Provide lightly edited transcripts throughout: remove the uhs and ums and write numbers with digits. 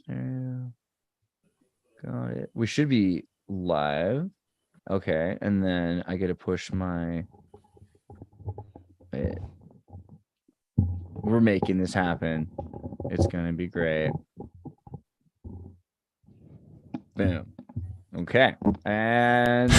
Stereo. Got it. We should be live. Okay, and then I get to push my. Wait. We're making this happen. It's gonna be great. Boom. Okay, and.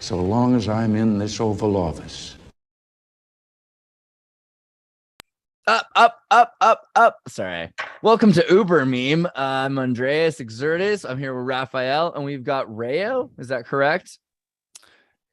So long as I'm in this Oval Office. Up. Sorry. Welcome to Ubermeme. I'm Andreas Exertus. I'm here with Raphael, and we've got Rayo. Is that correct?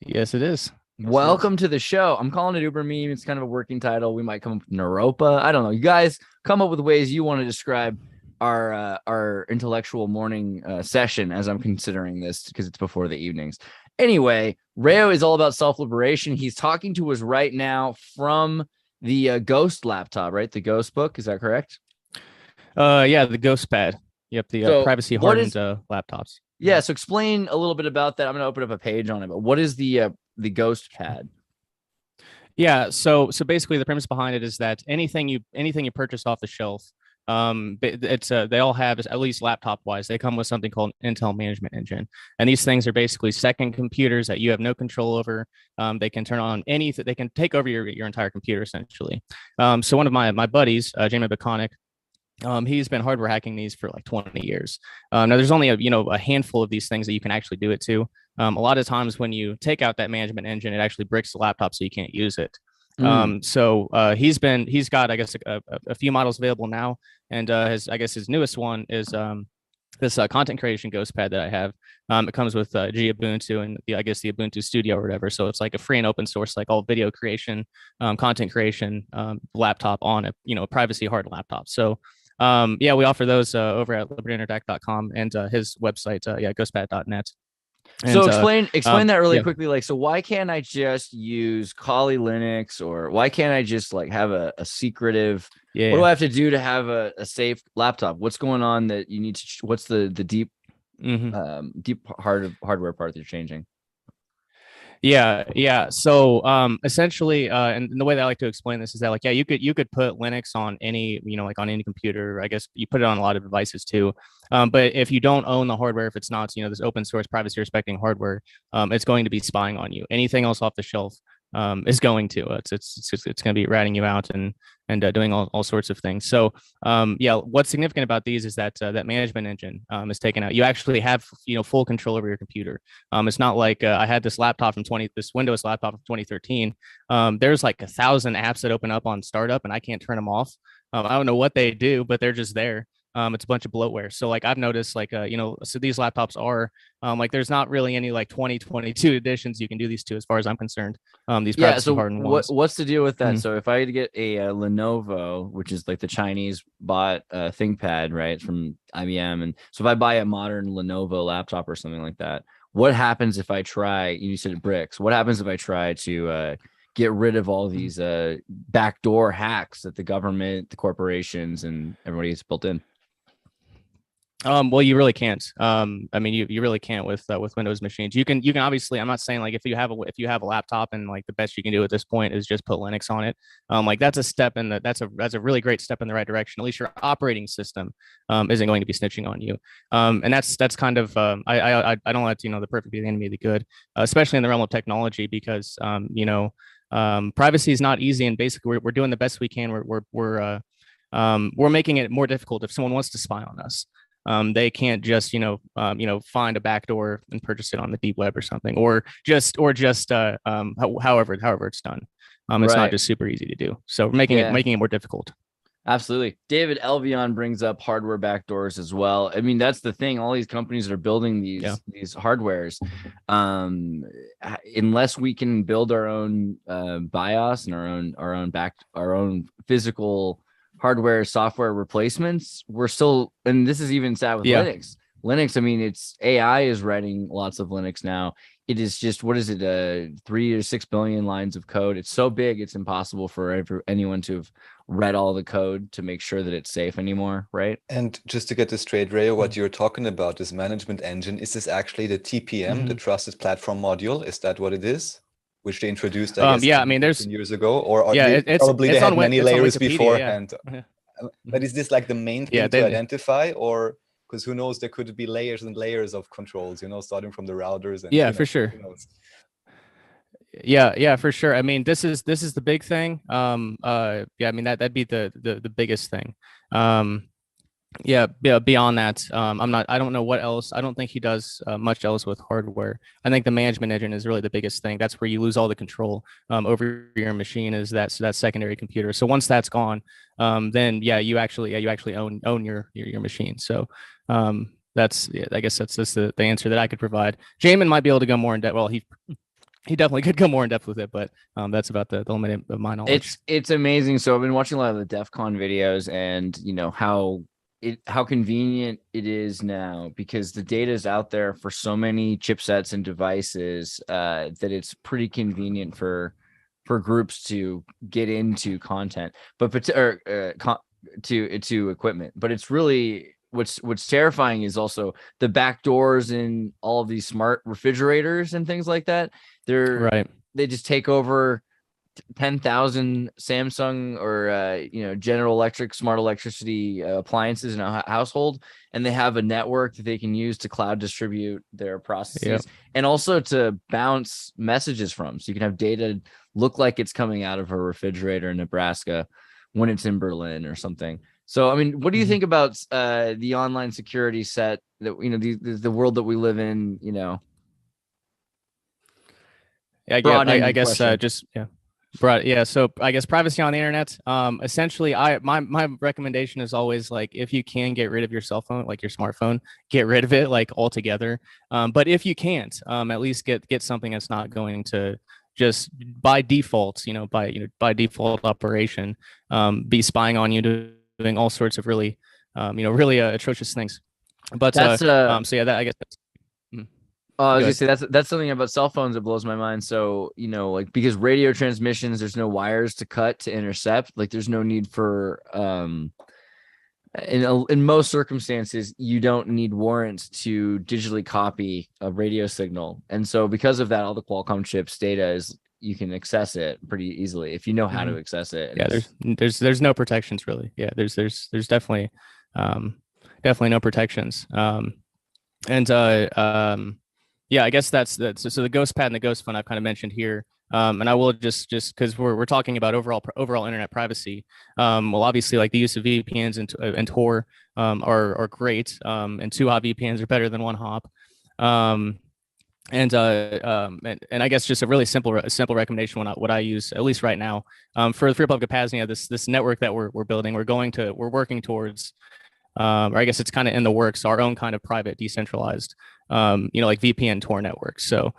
Yes, it is. Welcome to the show. I'm calling it Ubermeme. It's kind of a working title. We might come up with Naropa. I don't know. You guys come up with ways you want to describe our intellectual morning session as I'm considering this because it's before the evenings. Anyway, Rayo is all about self-liberation. He's talking to us right now from the Ghost laptop, right? The Ghost book. Is that correct? Yeah, the GhostPad. Yep, the privacy hardened laptops. Yeah, so explain a little bit about that. I'm going to open up a page on it, but what is the GhostPad? Yeah, so basically the premise behind it is that anything you purchase off the shelf, it's they all have, at least laptop wise, they come with something called Intel Management Engine, and these things are basically second computers that you have no control over. They can turn on anything, they can take over your entire computer essentially. So one of my buddies, Jamie Baconic, he's been hardware hacking these for like 20 years. Now there's only a handful of these things that you can actually do it to. A lot of times when you take out that management engine, it actually bricks the laptop so you can't use it. So he's got, I guess, a few models available now, and his newest one is this content creation GhostPad that I have. It comes with Ubuntu and the Ubuntu Studio or whatever. So it's like a free and open source, like all video creation, content creation laptop on a privacy hard laptop. So we offer those over at libertyinteract.com and his website, ghostpad.net. And, so explain that really quickly. Like, so why can't I just use Kali Linux, or why can't I just like have a secretive? What do I have to do to have a safe laptop? What's going on that you need to? What's the deep, deep hardware part that you're changing? Yeah. So essentially, and the way that I like to explain this is that you could put Linux on any, on any computer. I guess you put it on a lot of devices too. But if you don't own the hardware, if it's not, this open source privacy respecting hardware, it's going to be spying on you. Anything else off the shelf is going to. It's going to be ratting you out and doing all sorts of things. So what's significant about these is that that management engine is taken out. You actually have full control over your computer. It's not like I had this laptop from this Windows laptop from 2013. There's like 1,000 apps that open up on startup and I can't turn them off. I don't know what they do, but they're just there. It's a bunch of bloatware. So like I've noticed like so these laptops are like there's not really any like 2022 editions you can do these to as far as I'm concerned. These Yeah. privacy So hardened ones. what's the deal with that? Mhm. So if I had to get a, Lenovo, which is like the Chinese bought ThinkPad, right? It's from IBM. And so if I buy a modern Lenovo laptop or something like that, what happens if I try, you said bricks, what happens if I try to get rid of all these backdoor hacks that the government, the corporations, and everybody has built in? Well, you really can't. I mean, you really can't with Windows machines. You can obviously. I'm not saying like if you have a laptop and like the best you can do at this point is just put Linux on it. Like that's a step in the that's a really great step in the right direction. At least your operating system isn't going to be snitching on you. And that's kind of I don't let the perfect be the enemy of the good, especially in the realm of technology because privacy is not easy and basically we're doing the best we can. We're making it more difficult if someone wants to spy on us. They can't just find a backdoor and purchase it on the deep web or something, or just however it's done. It's not Right. just super easy to do. So we're making Yeah. it more difficult. Absolutely. David Elvion brings up hardware backdoors as well. I mean, that's the thing. All these companies are building these hardwares. Unless we can build our own BIOS and our own physical hardware software replacements, we're still, and this is even sad with Linux. I mean, it's AI is writing lots of Linux now. It is just, what is it, 3 or 6 billion lines of code. It's so big, it's impossible for anyone to have read all the code to make sure that it's safe anymore, right? And just to get this straight, Ray, what you're talking about, this management engine, is this actually the TPM, the Trusted Platform Module? Is that what it is? Which they introduced, I guess, I mean, there's 15 years ago, or probably they had many layers Wikipedia, beforehand. Yeah. But is this like the main thing to identify, or because who knows, there could be layers and layers of controls, starting from the routers and for sure. Yeah, for sure. I mean, this is the big thing. I mean that'd be the biggest thing. Beyond that, I don't know what else. I don't think he does much else with hardware. I think the management engine is really the biggest thing. That's where you lose all the control over your machine, is that secondary computer. So once that's gone, then you actually own your machine. So I guess that's the answer that I could provide. Jamin might be able to go more in depth. Well, he definitely could go more in depth with it, but that's about the limit of my knowledge. It's amazing. So I've been watching a lot of the DEF CON videos, and how convenient it is now, because the data is out there for so many chipsets and devices that it's pretty convenient for groups to get into content, to equipment. But it's really what's terrifying is also the backdoors in all of these smart refrigerators and things like that. They just take over 10,000 Samsung or General Electric smart electricity appliances in a household, and they have a network that they can use to cloud distribute their processes and also to bounce messages from. So you can have data look like it's coming out of a refrigerator in Nebraska when it's in Berlin or something. So, I mean, what do you think about the online security set that, the world that we live in, I guess so I guess privacy on the internet. Essentially, my recommendation is always like, if you can get rid of your cell phone, like your smartphone, get rid of it like altogether. But if you can't, at least get something that's not going to just by default, by default operation, be spying on you, doing all sorts of really atrocious things. But that's I guess that's. I was gonna say that's something about cell phones that blows my mind. So, like, because radio transmissions, there's no wires to cut to intercept. Like, there's no need for in most circumstances, you don't need warrants to digitally copy a radio signal. And so because of that, all the Qualcomm chips data is, you can access it pretty easily if you know how to access it. And there's no protections really. Yeah, there's definitely no protections. I guess that's so the GhostPad and the Ghost Phone I've kind of mentioned here. And I will just because we're talking about overall internet privacy. Well, obviously, like the use of VPNs and Tor are great. And 2-hop VPNs are better than 1-hop. And I guess just a really simple recommendation, what I use at least right now, for the Free Republic of Pasnia, this network that we're building, we're working towards or I guess it's kind of in the works, our own kind of private, decentralized, like VPN Tor networks. So,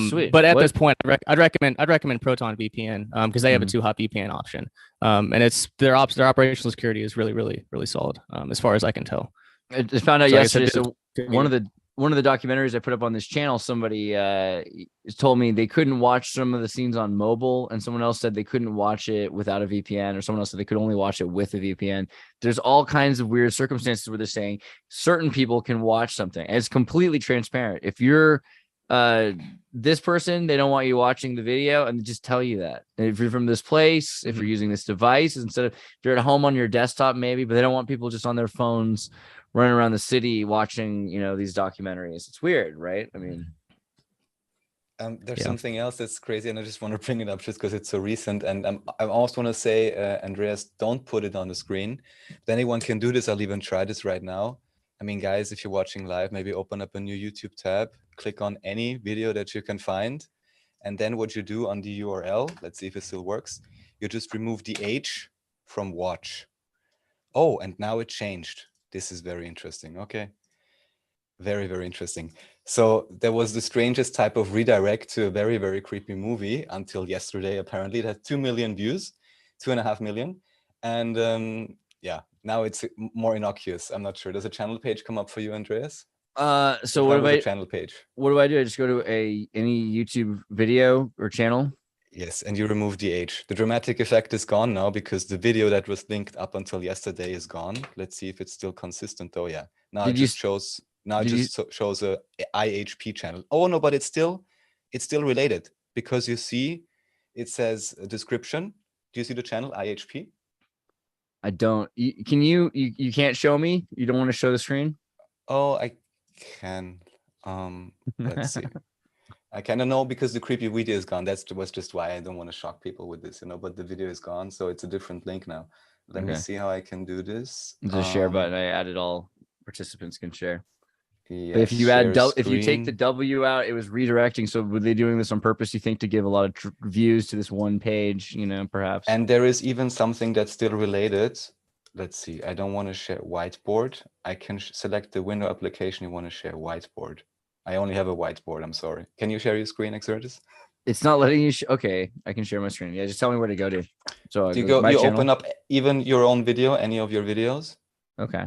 Sweet. but at What? this point, I'd recommend Proton VPN because they have a 2-hop VPN option, and it's their operational security is really, really, really solid as far as I can tell. I just found out So I guess yesterday. So one of the documentaries I put up on this channel, somebody told me they couldn't watch some of the scenes on mobile, and someone else said they couldn't watch it without a VPN, or someone else said they could only watch it with a VPN. There's all kinds of weird circumstances where they're saying certain people can watch something, and it's completely transparent. If you're this person, they don't want you watching the video, and just tell you that. And if you're from this place, if you're using this device, instead of if you're at home on your desktop, maybe, but they don't want people just on their phones running around the city watching, these documentaries. It's weird, right? I mean, there's something else that's crazy, and I just want to bring it up just because it's so recent. And I also want to say, Andreas, don't put it on the screen. If anyone can do this, I'll even try this right now. I mean, guys, if you're watching live, maybe open up a new YouTube tab, click on any video that you can find. And then what you do on the URL, let's see if it still works. You just remove the H from watch. Oh, and now it changed. This is very interesting. Okay. Very, very interesting. So there was the strangest type of redirect to a very, very creepy movie until yesterday. Apparently it had 2 million views, 2.5 million. And yeah, now it's more innocuous. I'm not sure. Does a channel page come up for you, Andreas? So what do I channel page? What do? I just go to any YouTube video or channel? Yes, and you remove the H. The dramatic effect is gone now because the video that was linked up until yesterday is gone. Let's see if it's still consistent though. Yeah. Now it just shows a IHP channel. Oh no, but it's still related because you see it says a description. Do you see the channel IHP? I don't. Can you can't show me? You don't want to show the screen? Oh, I can. Let's see. I kind of know because the creepy video is gone. That was just why I don't want to shock people with this, but the video is gone, so it's a different link now. Let me see how I can do this. There's a share button. I added all participants can share. Yeah, but if you if you take the W out, it was redirecting. So were they doing this on purpose, you think, to give a lot of views to this one page, perhaps? And there is even something that's still related. Let's see. I don't want to share whiteboard. I can select the window application you want to share whiteboard. I only have a whiteboard. I'm sorry. Can you share your screen, Exertus? It's not letting you. Okay, I can share my screen. Yeah, just tell me where to go to. So do you go? You open up even your own video, any of your videos. Okay.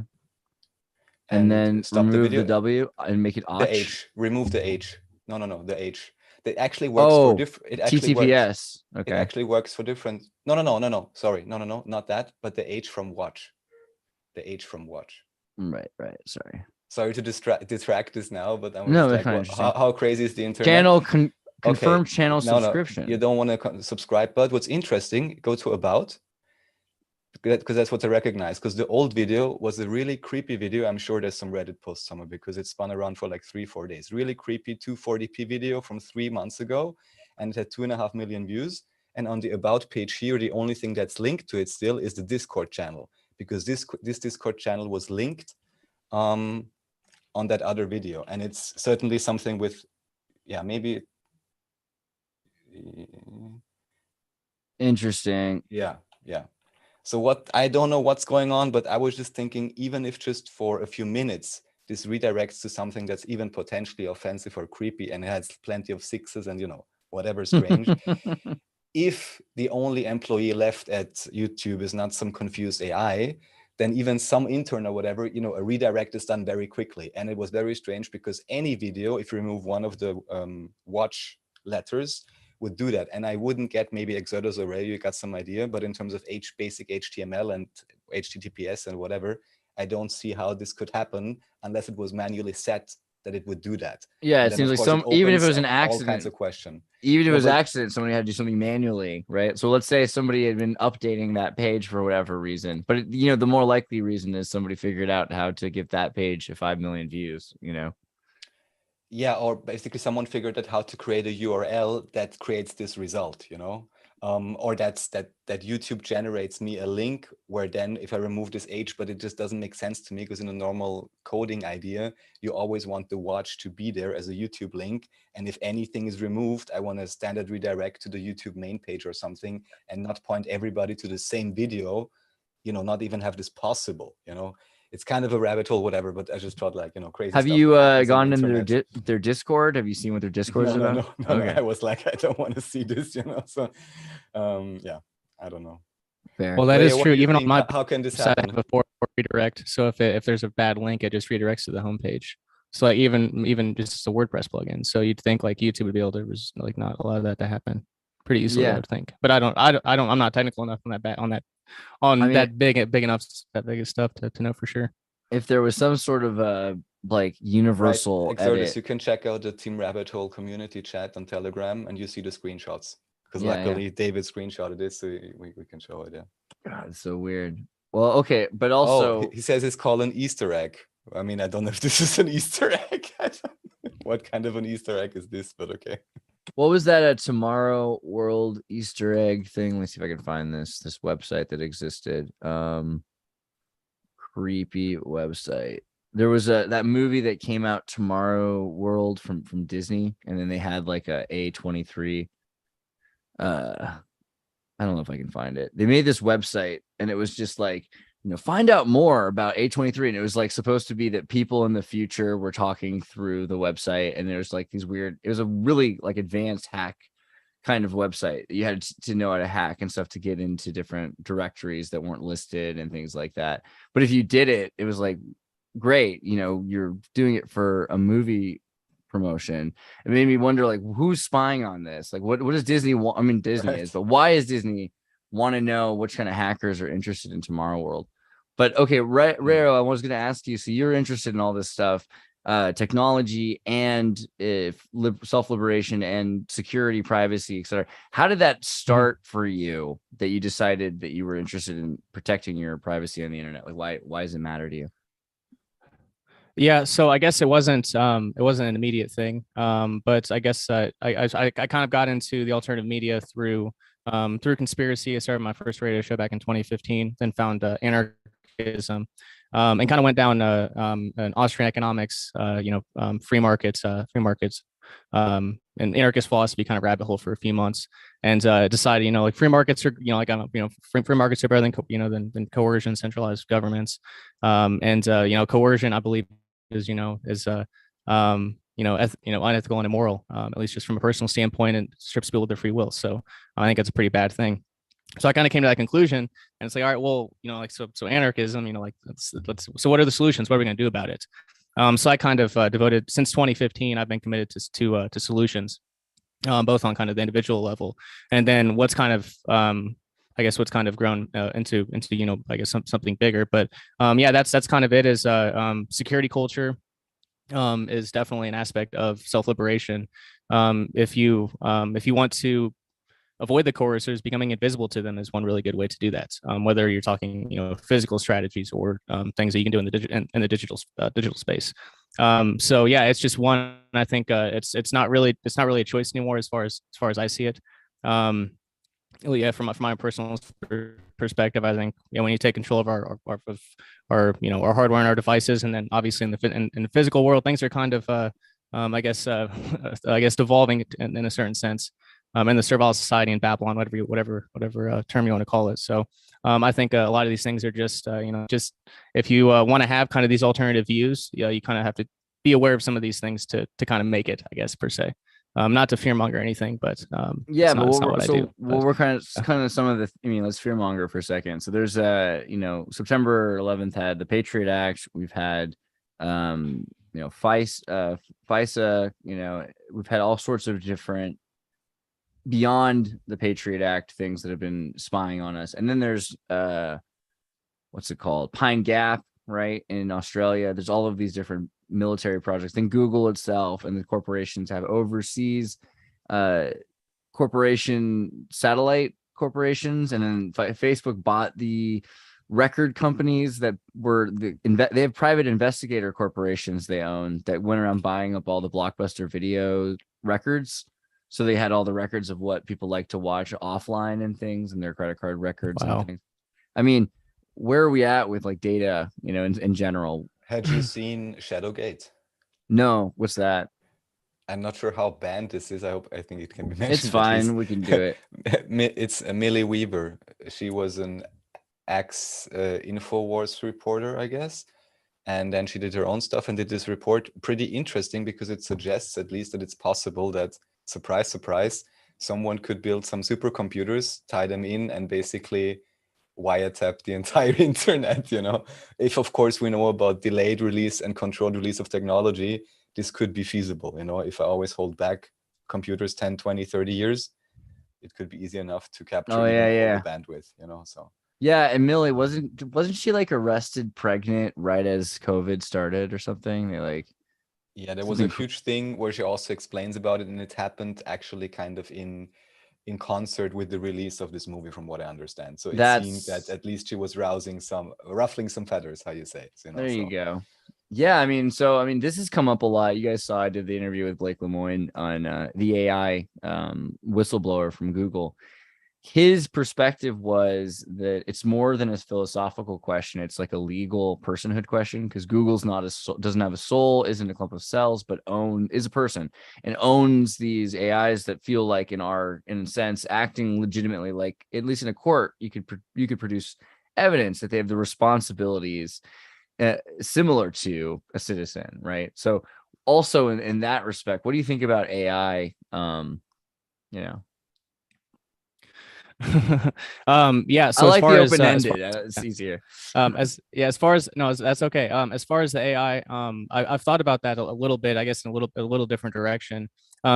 And then remove the W and make it H. The H. Remove the H. No. The H. That actually works for different. It actually TTPS. Works. Okay. It actually works for different. No. Sorry. No. Not that. But the H from watch. The H from watch. Right. Sorry to distract this now, but I'm how crazy is the internet? Channel confirm channel subscription. No, you don't want to subscribe. But what's interesting, go to about, because that's what I recognize. Because the old video was a really creepy video. I'm sure there's some Reddit post somewhere because it spun around for like 3-4 days. Really creepy 240p video from 3 months ago, and it had 2.5 million views. And on the about page here, the only thing that's linked to it still is the Discord channel, because this Discord channel was linked on that other video, and it's certainly something with, maybe. Interesting. Yeah. So I don't know what's going on, but I was just thinking, even if just for a few minutes, this redirects to something that's even potentially offensive or creepy, and it has plenty of sixes and whatever strange. If the only employee left at YouTube is not some confused AI, then even some intern or whatever, a redirect is done very quickly. And it was very strange because any video, if you remove one of the watch letters, would do that. And I wouldn't get maybe Exodus already, you got some idea, but in terms of basic HTML and HTTPS and whatever, I don't see how this could happen unless it was manually set that it would do that. Yeah, it seems like even if it was an accident, all kinds of question. Even if it was an accident, somebody had to do something manually, right? So let's say somebody had been updating that page for whatever reason, but the more likely reason is somebody figured out how to give that page 5 million views, Yeah, or basically someone figured out how to create a URL that creates this result, or that YouTube generates me a link where then if I remove this H, but it just doesn't make sense to me because in a normal coding idea, you always want the watch to be there as a YouTube link. And if anything is removed, I want a standard redirect to the YouTube main page or something and not point everybody to the same video, not even have this possible, it's kind of a rabbit hole, whatever. But I just thought like, crazy. Have stuff you that happens on gone the into internet. their Discord? Have you seen what their Discord is about? No. I was like, I don't want to see this, So, yeah, I don't know. Fair. Well, that Leia, is what true. do you Even on think? my How can this side, I happen? have a forward redirect. So if there's a bad link, it just redirects to the homepage. So like even just a WordPress plugin. So you'd think like YouTube would be able to like not allow that to happen pretty easily. I would think, but I don't. I'm not technical enough on that big stuff to know for sure. If there was some sort of like universal right. edit, you can check out the Team Rabbit Hole community chat on Telegram, and you see the screenshots. Because luckily David screenshotted it, so we can show it. Yeah. God, it's so weird. Well, okay, but also he says it's called an Easter egg. I mean, I don't know if this is an Easter egg. What kind of an Easter egg is this? But okay. What was that? A Tomorrow World Easter egg thing? Let's see if I can find this website that existed. Creepy website. There was that movie that came out, Tomorrow World, from Disney, and then they had like a A23. I don't know if I can find it. They made this website, and it was just like, find out more about A23. And it was like supposed to be that people in the future were talking through the website. And there's like these weird, it was a really like advanced hack kind of website. You had to know how to hack and stuff to get into different directories that weren't listed and things like that. But if you did it, it was like, great. You're doing it for a movie promotion. It made me wonder, like, who's spying on this? Like, what does Disney want? I mean, Disney is, but why is Disney want to know which kind of hackers are interested in Tomorrow World? But okay, Rero, I was going to ask you, so you're interested in all this stuff, technology and self-liberation and security, privacy, etc. How did that start for you, that you decided that you were interested in protecting your privacy on the internet? Like, why does it matter to you? Yeah, so I guess it wasn't an immediate thing, but I guess I kind of got into the alternative media through conspiracy. I started my first radio show back in 2015, then found anarchism, and kind of went down an Austrian economics, free markets, and anarchist philosophy kind of rabbit hole for a few months, and decided, like free markets are, free markets are better than coercion, centralized governments, and coercion, I believe, is unethical and immoral, at least just from a personal standpoint, and strips people of their free will. So I think it's a pretty bad thing. So I kind of came to that conclusion, and it's like, all right, well, so anarchism, so what are the solutions? What are we going to do about it? So I kind of devoted, since 2015, I've been committed to solutions, both on kind of the individual level, and then what's kind of grown into I guess something bigger. But that's kind of it. Is security culture is definitely an aspect of self-liberation. If you want to avoid the coercers, becoming invisible to them is one really good way to do that. Whether you're talking physical strategies or things that you can do in the digital space. So yeah, it's just one. I think it's not really a choice anymore as far as I see it. Well, yeah, from my personal perspective, I think when you take control of our hardware and our devices, and then obviously in the physical world, things are kind of I guess devolving in a certain sense, in the servile society in Babylon, whatever term you want to call it. So I think a lot of these things are just just if you want to have kind of these alternative views, you kind of have to be aware of some of these things to kind of make it, I guess, per se. Not to fearmonger or anything, but yeah, but we're kind of some of the. I mean, let's fearmonger for a second. So there's September 11th had the Patriot Act. We've had FISA. We've had all sorts of different beyond the Patriot Act things that have been spying on us. And then there's what's it called? Pine Gap, right, in Australia. There's all of these different military projects. Then Google itself and the corporations have overseas satellite corporations, and then Facebook bought the record companies that were they have private investigator corporations they own that went around buying up all the Blockbuster video records. So they had all the records of what people like to watch offline and things, and their credit card records. Wow. And things. I mean, where are we at with like data, in general? Had you seen Shadowgate? No, what's that? I'm not sure how banned this is. I think it can be mentioned. It's fine. We can do it. It's Millie Weaver. She was an ex InfoWars reporter, I guess. And then she did her own stuff and did this report. Pretty interesting, because it suggests at least that it's possible that, surprise, surprise, someone could build some supercomputers, tie them in, and basically wiretap the entire internet, If, of course, we know about delayed release and controlled release of technology, this could be feasible. If I always hold back computers 10, 20, 30 years, it could be easy enough to capture all the bandwidth, so. Yeah, and Millie wasn't she like arrested pregnant right as COVID started or something? Yeah, there was a huge thing where she also explains about it, and it happened actually kind of in concert with the release of this movie, from what I understand. So it seemed that at least she was ruffling some feathers, how you say it. There you go. Yeah, this has come up a lot. You guys saw I did the interview with Blake Lemoine on the AI whistleblower from Google. His perspective was that it's more than a philosophical question. It's like a legal personhood question, because Google's doesn't have a soul, isn't a clump of cells, but is a person and owns these AIs that feel like, in a sense, acting legitimately. Like, at least in a court, you could produce evidence that they have the responsibilities similar to a citizen, right? So also in that respect, what do you think about AI? Yeah, so I like as far the as open-ended, it's easier. As far as that's okay. As far as the AI, I've thought about that a little bit, I guess, in a little different direction.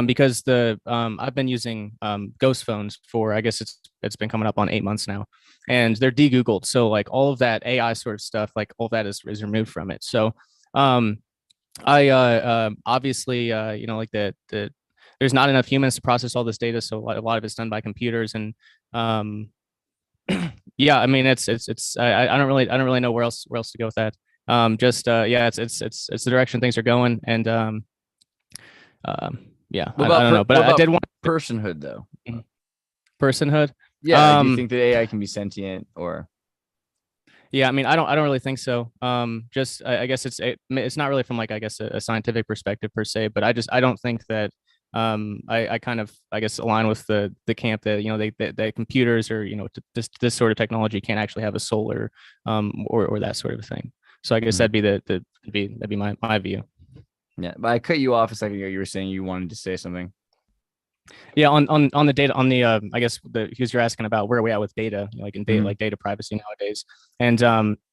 Because I've been using ghost phones for, I guess it's been coming up on 8 months now, and they're de-Googled. So like all of that AI sort of stuff, like all of that is removed from it. So I obviously like the there's not enough humans to process all this data, so a lot of it's done by computers. And yeah, it's I don't really know where else to go with that. Yeah, it's the direction things are going. And yeah, I don't know, but I did want personhood though. Personhood. Yeah, do you think that AI can be sentient or? Yeah, I don't really think so. I guess it's not really from, like, I guess, a scientific perspective per se, but I don't think that I kind of, I guess, align with the camp that that computers, or this sort of technology can't actually have a soul, or that sort of thing. So I guess that'd be my view. Yeah, but I cut you off a second ago. You were saying you wanted to say something. Yeah, on the data, on the I guess because you're asking about where are we at with data, like in data, like data privacy nowadays. And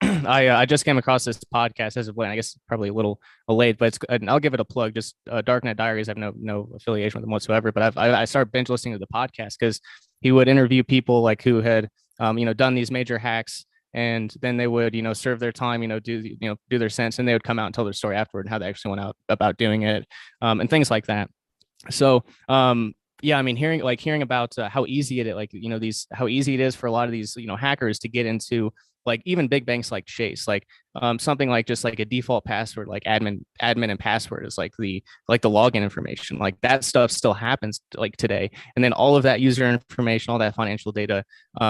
I just came across this podcast as of when, I guess probably a little late, but and I'll give it a plug. Just Darknet Diaries. I have no affiliation with them whatsoever, but I started binge listening to the podcast because he would interview people like who had done these major hacks, and then they would serve their time, do their sentence, and they would come out and tell their story afterward and how they actually went out about doing it, and things like that. So yeah, hearing about how easy it is, like how easy it is for a lot of these hackers to get into, like, even big banks like Chase, like something like just like a default password, like admin and password is like the login information, like that stuff still happens like today. And then all of that user information, all that financial data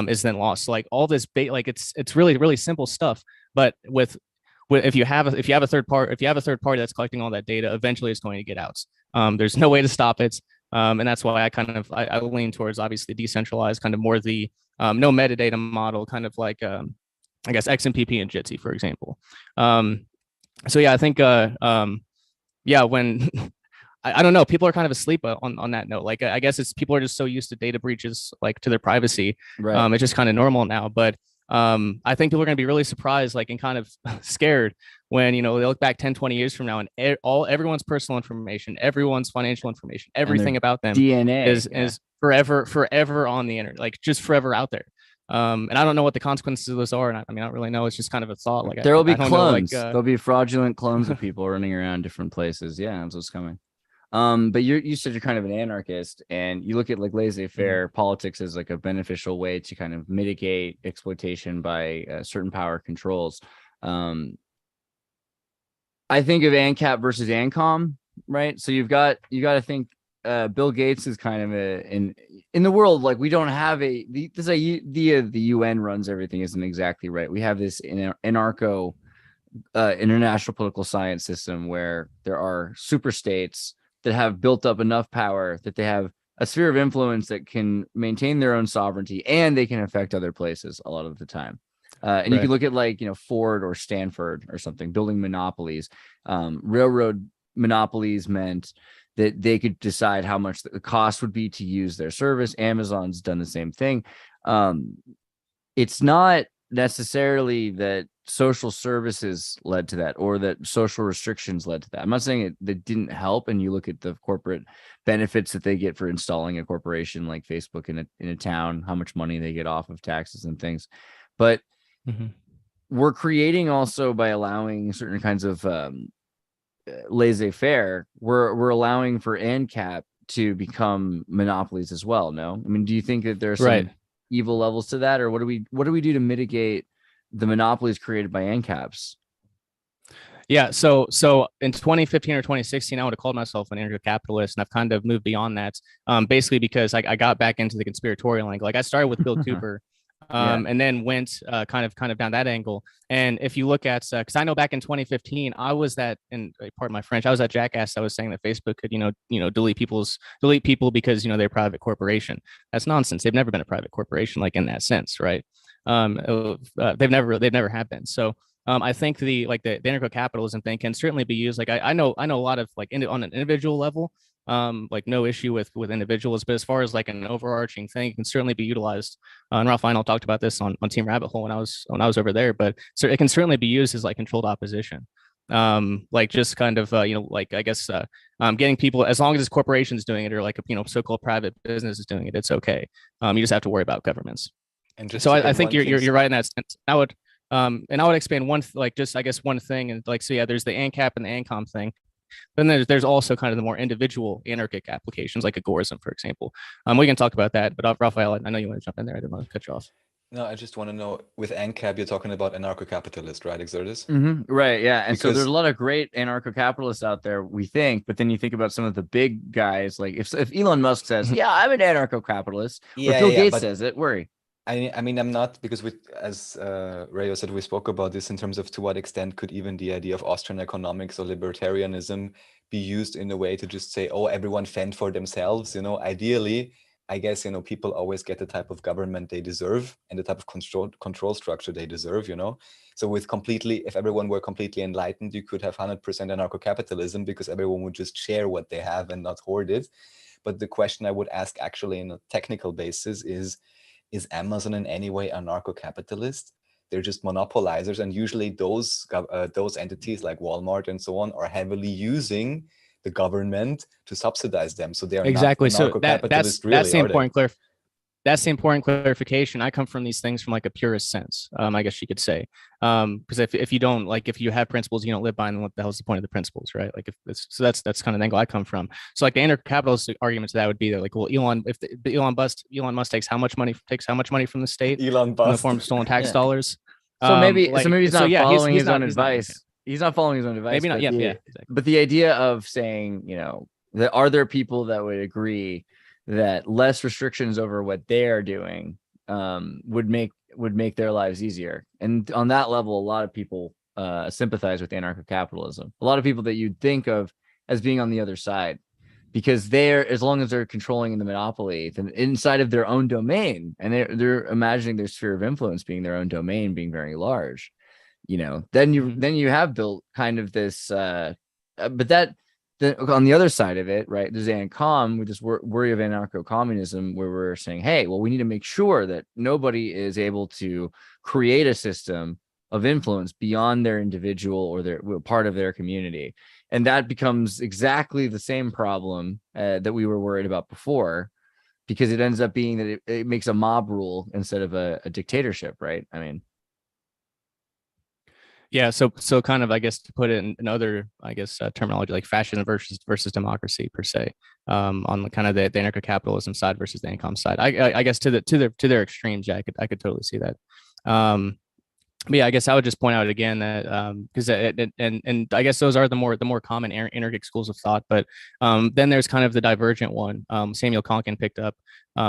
is then lost. So, like, all this it's really, really simple stuff, but if you have a third party that's collecting all that data, eventually it's going to get out. There's no way to stop it. And that's why I lean towards, obviously, decentralized, kind of more the no metadata model, kind of like I guess XMPP and Jitsi, for example. So yeah, I think yeah, when I don't know, people are kind of asleep on that note. Like, I guess it's people are just so used to data breaches, like, to their privacy. Right. It's just kind of normal now. But I think people are going to be really surprised, like, and kind of scared when they look back 10, 20 years from now, and everyone's personal information, everyone's financial information, everything about them DNA is forever on the internet, like, just forever out there. And I don't know what the consequences of those are. And I don't really know. It's just kind of a thought. Like, there will be clones. There'll be fraudulent clones of people running around different places. Yeah, that's what's coming. But you said you're kind of an anarchist, and you look at, like, laissez-faire politics as like a beneficial way to kind of mitigate exploitation by certain power controls. I think of ANCAP versus ANCOM, right? So you got to think Bill Gates is kind of in the world, like, we don't have this idea the UN runs everything isn't exactly right. We have this anarcho international political science system where there are super states that have built up enough power that they have a sphere of influence that can maintain their own sovereignty, and they can affect other places a lot of the time. And you can look at like, Ford or Stanford or something, building monopolies. Railroad monopolies meant that they could decide how much the cost would be to use their service. Amazon's done the same thing. It's not necessarily that social services led to that or that social restrictions led to that. I'm not saying that didn't help. And you look at the corporate benefits that they get for installing a corporation like Facebook in a town, how much money they get off of taxes and things. But we're creating also by allowing certain kinds of laissez-faire, we're allowing for ANCAP to become monopolies as well. No, I mean, do you think that there's some evil levels to that, or what do we do to mitigate the monopolies created by ANCAPs? Yeah, so in 2015 or 2016, I would have called myself an anarcho-capitalist, and I've kind of moved beyond that, basically because I got back into the conspiratorial angle. Like I started with Bill Cooper, and then went kind of down that angle. And if you look at, because I know back in 2015, I was that, and pardon my French, I was that jackass that was saying that Facebook could, delete people because they're a private corporation. That's nonsense. They've never been a private corporation, like in that sense, right? They've never have been. So I think the anarcho-capitalism thing can certainly be used. Like I know a lot of like on an individual level, like no issue with individuals, but as far as like an overarching thing, it can certainly be utilized. And Ralph Lionel talked about this on Team Rabbit Hole when I was over there, but so it can certainly be used as like controlled opposition. Like just kind of like I guess getting people, as long as this corporation's doing it or like so-called private business is doing it, it's okay. You just have to worry about governments. And so I think you're right in that sense. I would expand one thing, and like, so yeah, there's the ANCAP and the ANCOM thing. But then there's also kind of the more individual anarchic applications, like Agorism, for example. We can talk about that, but Raphael, I know you want to jump in there. I didn't want to cut you off. No, I just want to know, with ANCAP, you're talking about anarcho-capitalist, right, Exertus? Right, yeah. And so there's a lot of great anarcho-capitalists out there, we think, but then you think about some of the big guys, like if Elon Musk says, yeah, I'm an anarcho-capitalist, or Bill Gates says it, worry. I mean, I'm not, because as Rayo said, we spoke about this in terms of to what extent could even the idea of Austrian economics or libertarianism be used in a way to just say, oh, everyone fend for themselves. Ideally, I guess, people always get the type of government they deserve and the type of control structure they deserve, So if everyone were completely enlightened, you could have 100% anarcho-capitalism because everyone would just share what they have and not hoard it. But the question I would ask actually in a technical basis is Amazon in any way anarcho-capitalist? They're just monopolizers, and usually those entities like Walmart and so on are heavily using the government to subsidize them. So they are exactly not anarcho-capitalist, really. That's the important That's the important clarification. I come from these things from like a purist sense, I guess you could say. Because if you don't, like, if you have principles, you don't live by them, what the hell's the point of the principles, right? Like, that's kind of the angle I come from. So like the anarcho-capitalist argument to that would be that, like, well, Elon Musk takes how much money from the state in the form of stolen tax dollars. So maybe he's not following his own advice. He's not following his own advice. Maybe not. Yeah, exactly. But the idea of saying, that are there people that would agree that less restrictions over what they are doing would make their lives easier. And on that level, a lot of people sympathize with anarcho-capitalism. A lot of people that you'd think of as being on the other side, because as long as they're controlling the monopoly, then inside of their own domain, and they're imagining their sphere of influence being their own domain, being very large, then you have built kind of this, but that. On the other side of it, right, there's ANCOM with this worry of anarcho-communism, where we're saying, hey, well, we need to make sure that nobody is able to create a system of influence beyond their individual or their part of their community. And that becomes exactly the same problem that we were worried about before, because it ends up being that it makes a mob rule instead of a dictatorship, right? I mean, yeah, so kind of, I guess, to put it in other, I guess, terminology, like fascism versus democracy per se, on the kind of the anarcho-capitalism side versus the ANCOM side. I guess to their extremes, yeah, I could totally see that. But yeah, I guess I would just point out again that because and I guess those are the more common anarchic schools of thought. But then there's kind of the divergent one. Samuel Konkin picked up.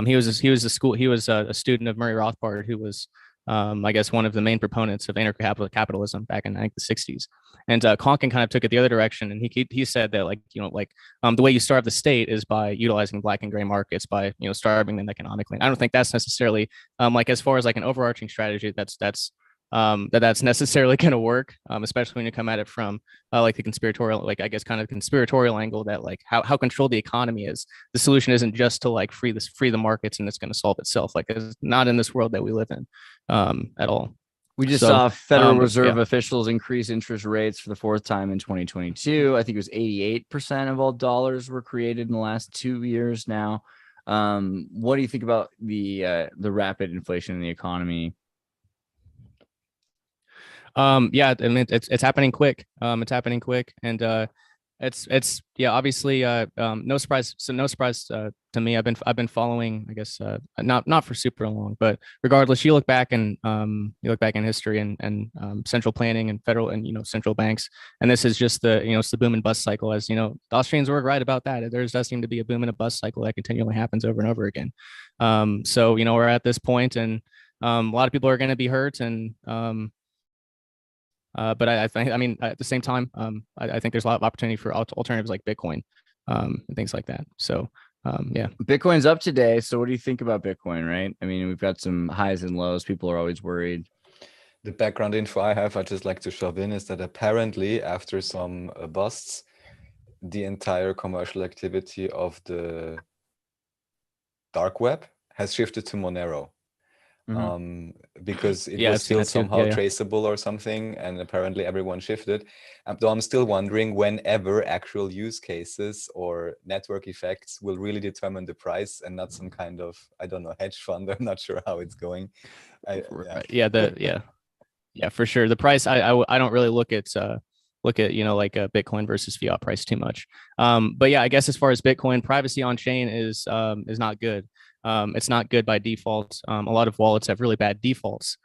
He was a student of Murray Rothbard, who was, I guess, one of the main proponents of anarcho-capitalism back in, I think, the 60s. And Konkin kind of took it the other direction, and he said that, like, the way you starve the state is by utilizing black and gray markets, by starving them economically. And I don't think that's necessarily like, as far as like an overarching strategy, that's that's necessarily going to work, especially when you come at it from like the conspiratorial, like I guess kind of conspiratorial angle that like how controlled the economy is. The solution isn't just to like free the markets and it's going to solve itself. Like it's not in this world that we live in at all. We just So, saw Federal yeah. Reserve officials increase interest rates for the fourth time in 2022. I think it was 88% of all dollars were created in the last 2 years now. What do you think about the rapid inflation in the economy? Yeah, I mean it's happening quick. It's happening quick, and it's yeah, obviously no surprise. So no surprise to me. I've been following, I guess, not for super long, but regardless, you look back and you look back in history and central planning and federal and central banks, and this is just the it's the boom and bust cycle. As the Austrians were right about that. There does seem to be a boom and a bust cycle that continually happens over and over again. So we're at this point, and a lot of people are going to be hurt, and but I think, I mean, at the same time, I think there's a lot of opportunity for alternatives like Bitcoin and things like that. So, yeah. Bitcoin's up today. So what do you think about Bitcoin, right? I mean, we've got some highs and lows. People are always worried. The background info I have, I just like to shove in, is that apparently after some busts, the entire commercial activity of the dark web has shifted to Monero. Because it was still somehow traceable or something, and apparently everyone shifted. Though I'm still wondering whenever actual use cases or network effects will really determine the price and not some kind of, I don't know, hedge fund. I'm not sure how it's going. Yeah, for sure. The price, I don't really look at like a Bitcoin versus fiat price too much. But yeah, I guess as far as Bitcoin, privacy on chain is not good. It's not good by default. A lot of wallets have really bad defaults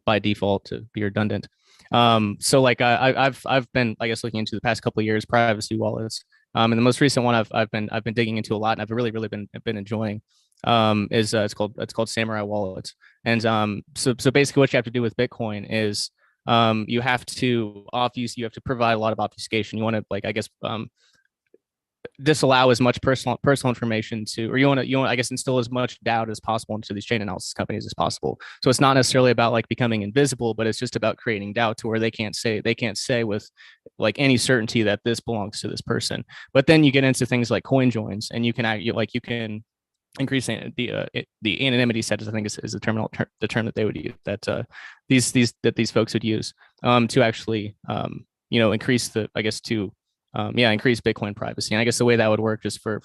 by default, to be redundant. So like I've been, I guess, looking into the past couple of years privacy wallets. And the most recent one I've been digging into a lot, and I've really been enjoying is it's called Samurai Wallets. And so basically what you have to do with Bitcoin is you have to provide a lot of obfuscation. You want to, like, I guess, disallow as much personal information to, or you want I guess, instill as much doubt as possible into these chain analysis companies as possible. So it's not necessarily about like becoming invisible, but it's just about creating doubt to where they can't say with like any certainty that this belongs to this person. But then you get into things like coin joins, and you can increase the anonymity set, I think is the term that they would use, that these folks would use to actually increase increase Bitcoin privacy. And I guess the way that would work, just for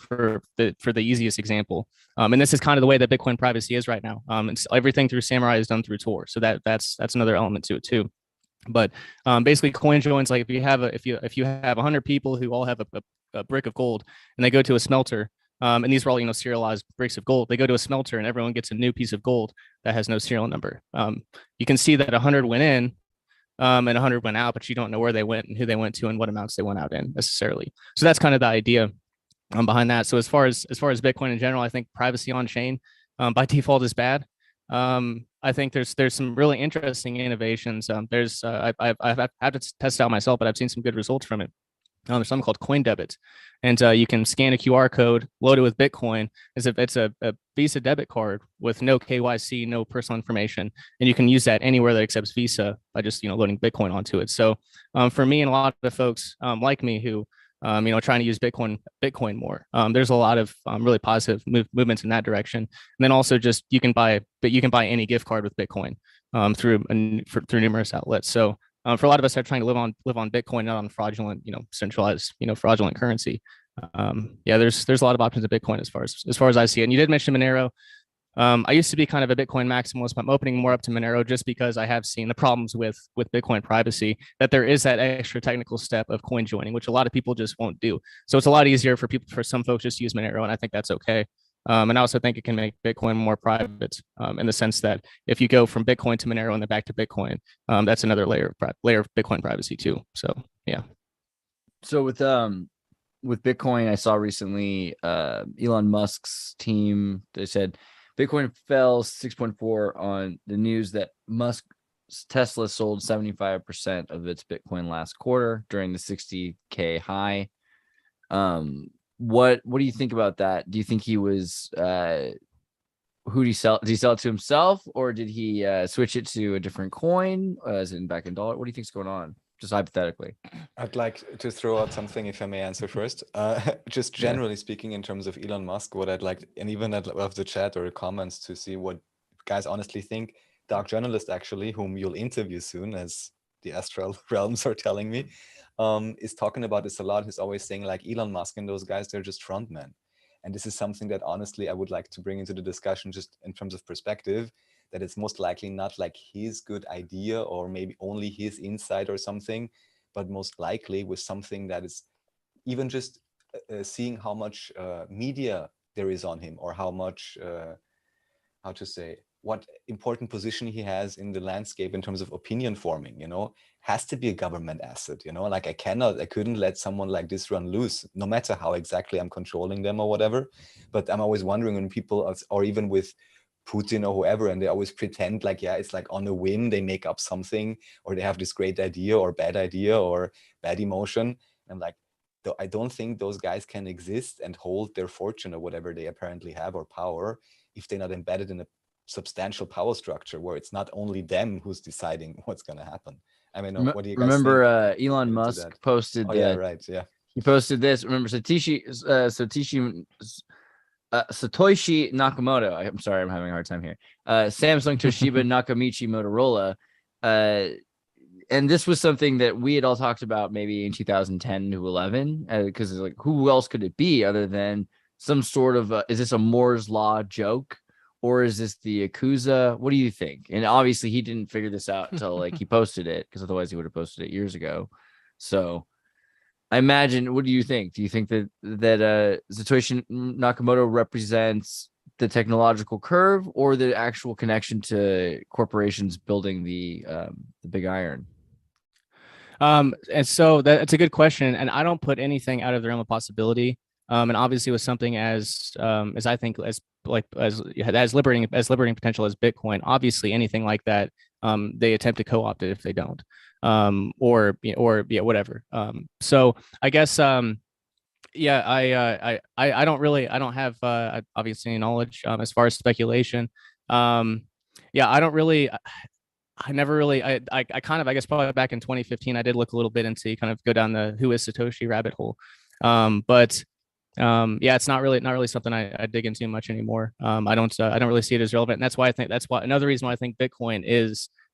the easiest example, and this is kind of the way that Bitcoin privacy is right now. It's everything through Samurai is done through Tor, so that's another element to it too. But basically, coin joins, like if you have 100 people who all have a brick of gold, and they go to a smelter, and these are all serialized bricks of gold. They go to a smelter, and everyone gets a new piece of gold that has no serial number. You can see that 100 went in, and 100 went out, but you don't know where they went and who they went to and what amounts they went out in necessarily. So that's kind of the idea behind that. So as far as Bitcoin in general, I think privacy on chain by default is bad. I think there's some really interesting innovations. I've had to test it out myself, but I've seen some good results from it. There's something called coin debit, and you can scan a QR code, load it with Bitcoin as if it's a Visa debit card with no KYC, no personal information, and you can use that anywhere that accepts Visa by just loading Bitcoin onto it. So for me and a lot of folks like me who trying to use Bitcoin more, there's a lot of really positive movements in that direction. And then also just you can buy any gift card with Bitcoin through numerous outlets. So for a lot of us that are trying to live on Bitcoin, not on fraudulent, centralized, fraudulent currency. There's a lot of options of Bitcoin as far as I see it. And you did mention Monero. I used to be kind of a Bitcoin maximalist, but I'm opening more up to Monero just because I have seen the problems with Bitcoin privacy, that there is that extra technical step of coin joining, which a lot of people just won't do. So it's a lot easier for some folks just to use Monero, and I think that's okay. And I also think it can make Bitcoin more private in the sense that if you go from Bitcoin to Monero and then back to Bitcoin, that's another layer of Bitcoin privacy too. So yeah. So with Bitcoin, I saw recently Elon Musk's team, they said Bitcoin fell 6.4 on the news that Musk's Tesla sold 75% of its Bitcoin last quarter during the 60K high. What do you think about that? Do you think he was who did he sell? Did he sell it to himself, or did he switch it to a different coin, as in back in dollar? What do you think's going on? Just hypothetically. I'd like to throw out something, if I may answer first. Just generally speaking, in terms of Elon Musk, what I'd like, and even I'd love the chat or the comments to see what guys honestly think. Dark Journalist, actually, whom you'll interview soon, as the astral realms are telling me, is talking about this a lot. He's always saying like Elon Musk and those guys, they're just frontmen. And this is something that honestly I would like to bring into the discussion, just in terms of perspective, that it's most likely not like his good idea or maybe only his insight or something, but most likely with something that is even just seeing how much media there is on him, or how much, how to say, what important position he has in the landscape in terms of opinion forming, has to be a government asset, like I couldn't let someone like this run loose, no matter how exactly I'm controlling them or whatever. But I'm always wondering when people, or even with Putin or whoever, and they always pretend like, yeah, it's like on a whim, they make up something, or they have this great idea or bad emotion. I'm like, I don't think those guys can exist and hold their fortune or whatever they apparently have, or power, if they're not embedded in a substantial power structure where it's not only them who's deciding what's going to happen. I mean, what do you guys remember think? Elon Musk posted yeah, right, yeah, he posted this. Remember Satoshi Nakamoto, I'm sorry, I'm having a hard time here, Samsung, Toshiba, Nakamichi, Motorola, and this was something that we had all talked about maybe in 2010 to 11, because it's like, who else could it be other than some sort of is this a Moore's law joke, or is this the Yakuza? What do you think? And obviously he didn't figure this out until like he posted it, because otherwise he would have posted it years ago. So I imagine, what do you think? Do you think that Satoshi Nakamoto represents the technological curve, or the actual connection to corporations building the big iron? And so that's a good question, and I don't put anything out of the realm of possibility. And obviously, with something as I think as liberating potential as Bitcoin, obviously anything like that, they attempt to co-opt it if they don't, or whatever. So I guess I don't have obviously any knowledge as far as speculation. I don't really. I never really, I kind of, I guess probably back in 2015, I did look a little bit into kind of go down the who is Satoshi rabbit hole. But it's not really something I dig into much anymore. I don't really see it as relevant. And that's why another reason why I think Bitcoin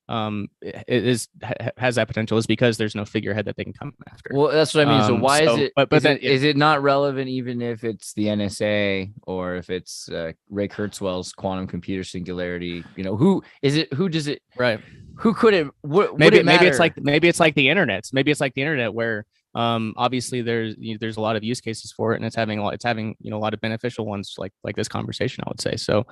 has that potential is because there's no figurehead that they can come after. Well, that's what I mean. So why is it, is it not relevant even if it's the NSA, or if it's Ray Kurzweil's quantum computer singularity? Who is it? Who does it? Right. Who could it? Maybe it's like the internet. Maybe it's like the internet where obviously there's a lot of use cases for it, and it's having a lot of beneficial ones like this conversation, I would say. So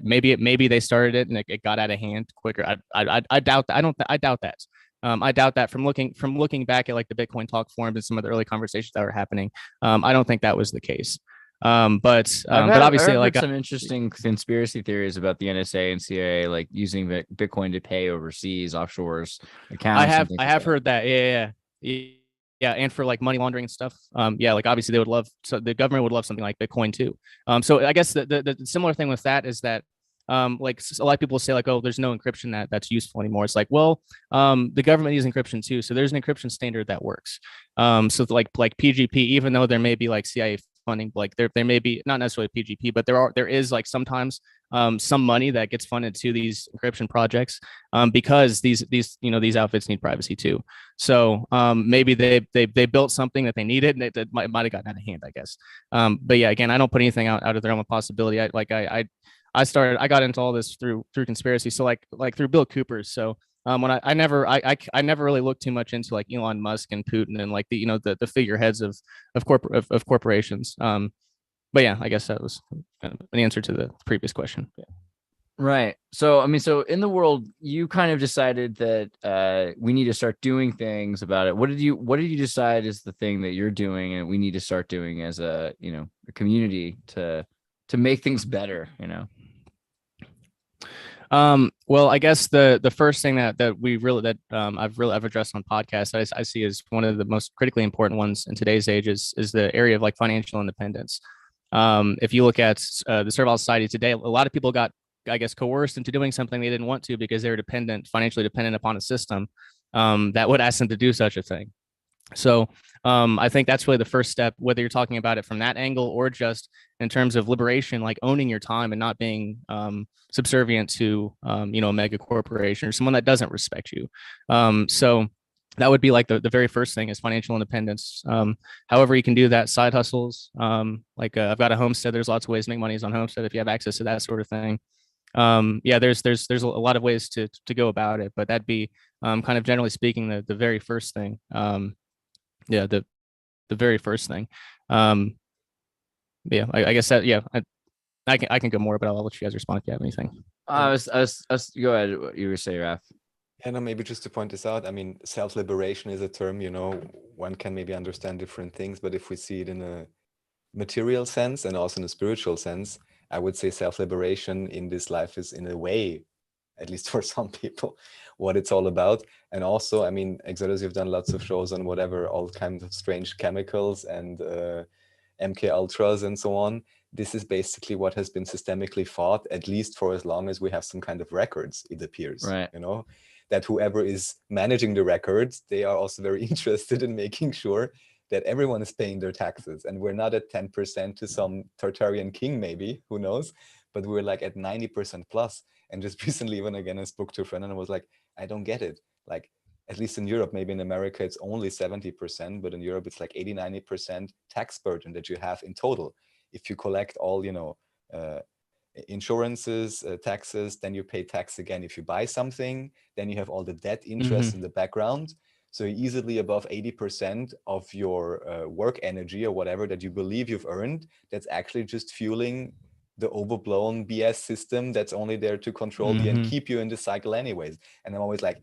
maybe they started it and it got out of hand quicker. I doubt that. I doubt that. I doubt that from looking back at like the Bitcoin talk forums and some of the early conversations that were happening. I don't think that was the case. But obviously, I've heard some interesting conspiracy theories about the NSA and CIA, like using Bitcoin to pay overseas offshores accounts. I have heard that. Yeah, and for like money laundering and stuff. Like obviously they would love, so the government would love something like Bitcoin too. So I guess the similar thing with that is that like a lot of people say like, oh, there's no encryption that's useful anymore. It's like, well, the government uses encryption too, so there's an encryption standard that works. So like PGP, even though there may be like CIA funding, like there may be not necessarily PGP, but there is like sometimes some money that gets funded to these encryption projects because these outfits need privacy too. So maybe they built something that they needed and that might have gotten out of hand, I guess. But yeah, again, I don't put anything out of the realm of possibility. I got into all this through conspiracy. So like through Bill Cooper's. So when I never really looked too much into like Elon Musk and Putin and like the figureheads of corporations. But yeah, I guess that was kind of an answer to the previous question. Yeah. Right. So I mean, so in the world, you kind of decided that we need to start doing things about it. What did you decide is the thing that you're doing and we need to start doing as a community to make things better? Well, I guess the first thing that I've addressed on podcasts I see as one of the most critically important ones in today's age is the area of like financial independence. If you look at the servile society today, a lot of people got, I guess, coerced into doing something they didn't want to because they were financially dependent upon a system that would ask them to do such a thing. So I think that's really the first step, whether you're talking about it from that angle or just in terms of liberation, like owning your time and not being subservient to, a mega corporation or someone that doesn't respect you. So that would be like the very first thing is financial independence. However, you can do that, side hustles. I've got a homestead. There's lots of ways to make money on homestead if you have access to that sort of thing. There's a lot of ways to go about it, but that'd be kind of generally speaking the very first thing. The very first thing. I guess that I can go more, but I'll let you guys respond if you have anything. Go ahead. What you were saying, Raf. Yeah, no, maybe just to point this out, I mean, self-liberation is a term, one can maybe understand different things, but if we see it in a material sense and also in a spiritual sense, I would say self-liberation in this life is, in a way, at least for some people, what it's all about. And also, I mean, Exodus, you've done lots of shows on whatever, all kinds of strange chemicals and MK Ultras and so on. This is basically what has been systemically fought, at least for as long as we have some kind of records, it appears, right? That whoever is managing the records, they are also very interested in making sure that everyone is paying their taxes. And we're not at 10% to some Tartarian king, maybe, who knows, but we're like at 90% plus. And just recently, even again, I spoke to a friend and I was like, I don't get it. Like, at least in Europe, maybe in America, it's only 70%, but in Europe, it's like 80-90% tax burden that you have in total. If you collect all, insurances, taxes, then you pay tax again. If you buy something, then you have all the debt interest in the background. So you're easily above 80% of your work energy or whatever that you believe you've earned, that's actually just fueling the overblown BS system that's only there to control you and keep you in the cycle anyways. And I'm always like,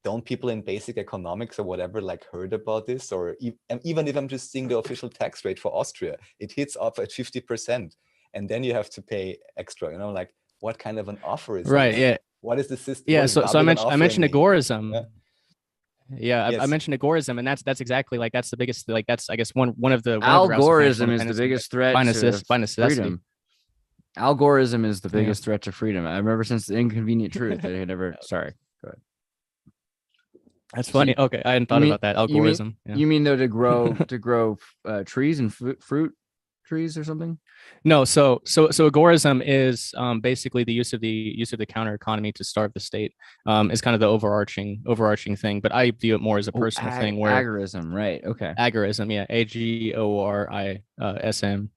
don't people in basic economics or whatever like heard about this? Or even if I'm just seeing the official tax rate for Austria, it hits up at 50%. And then you have to pay extra, like what kind of an offer is right? this? Yeah. What is the system? Yeah. So I mentioned Agorism. Yeah. I mentioned Agorism, and that's exactly like that's the biggest, like that's I guess one of the Algorithm is the biggest threat by to necessity. Freedom. Algorithm is the biggest threat to freedom. I remember since the Inconvenient Truth, I had never. Sorry, go ahead. That's funny. Okay, I hadn't thought about that. Algorithm. You mean though to grow trees and fruit trees or something? No, so agorism is basically the use of the counter economy to starve the state. Is kind of the overarching thing, but I view it more as a personal thing. Where agorism, right? Okay, agorism, yeah, Agorism.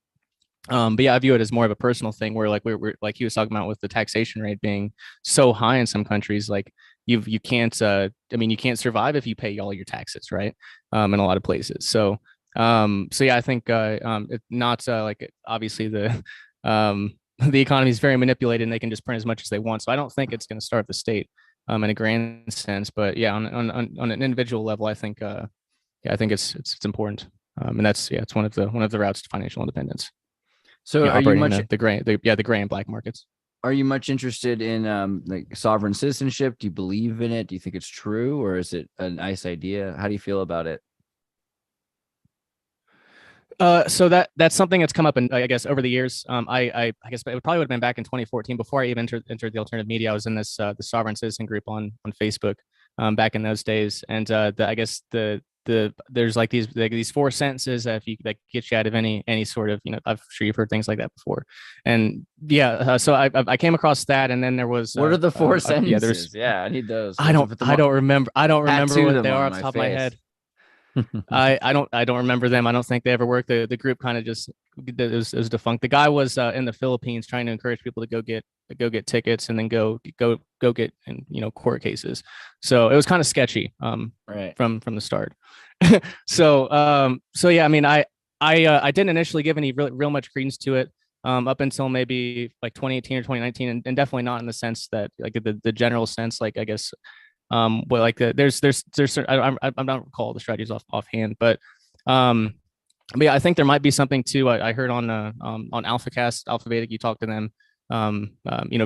But yeah, I view it as more of a personal thing where like we're like he was talking about with the taxation rate being so high in some countries, like you can't you can't survive if you pay all your taxes, right? In a lot of places. So yeah, I think it's not like obviously the economy is very manipulated and they can just print as much as they want. So I don't think it's going to starve the state in a grand sense, but yeah, on an individual level, I think I think it's important. And it's one of the routes to financial independence. So are you much the gray and black markets? Are you much interested in like sovereign citizenship? Do you believe in it? Do you think it's true, or is it a nice idea? How do you feel about it? So that's something that's come up, in, I guess, over the years. I guess it probably would have been back in 2014 before I even entered the alternative media. I was in this the sovereign citizen group on Facebook back in those days, and I guess there's like these 4 sentences that get you out of any sort of I'm sure you've heard things like that before, and so I came across that, and then there was what are the 4 sentences? I need those. I don't remember what they are off the top of my head. I don't remember them. I don't think they ever worked. The group kind of just it was defunct. The guy was in the Philippines trying to encourage people to go get tickets and then go get court cases. So it was kind of sketchy right from the start. So yeah, I mean I didn't initially give any real much credence to it up until maybe like 2018 or 2019, and definitely not in the sense that like the general sense, like I guess there's I don't recall the strategies offhand, but yeah, I think there might be something too. I heard on AlphaCast, Alphabetic, you talked to them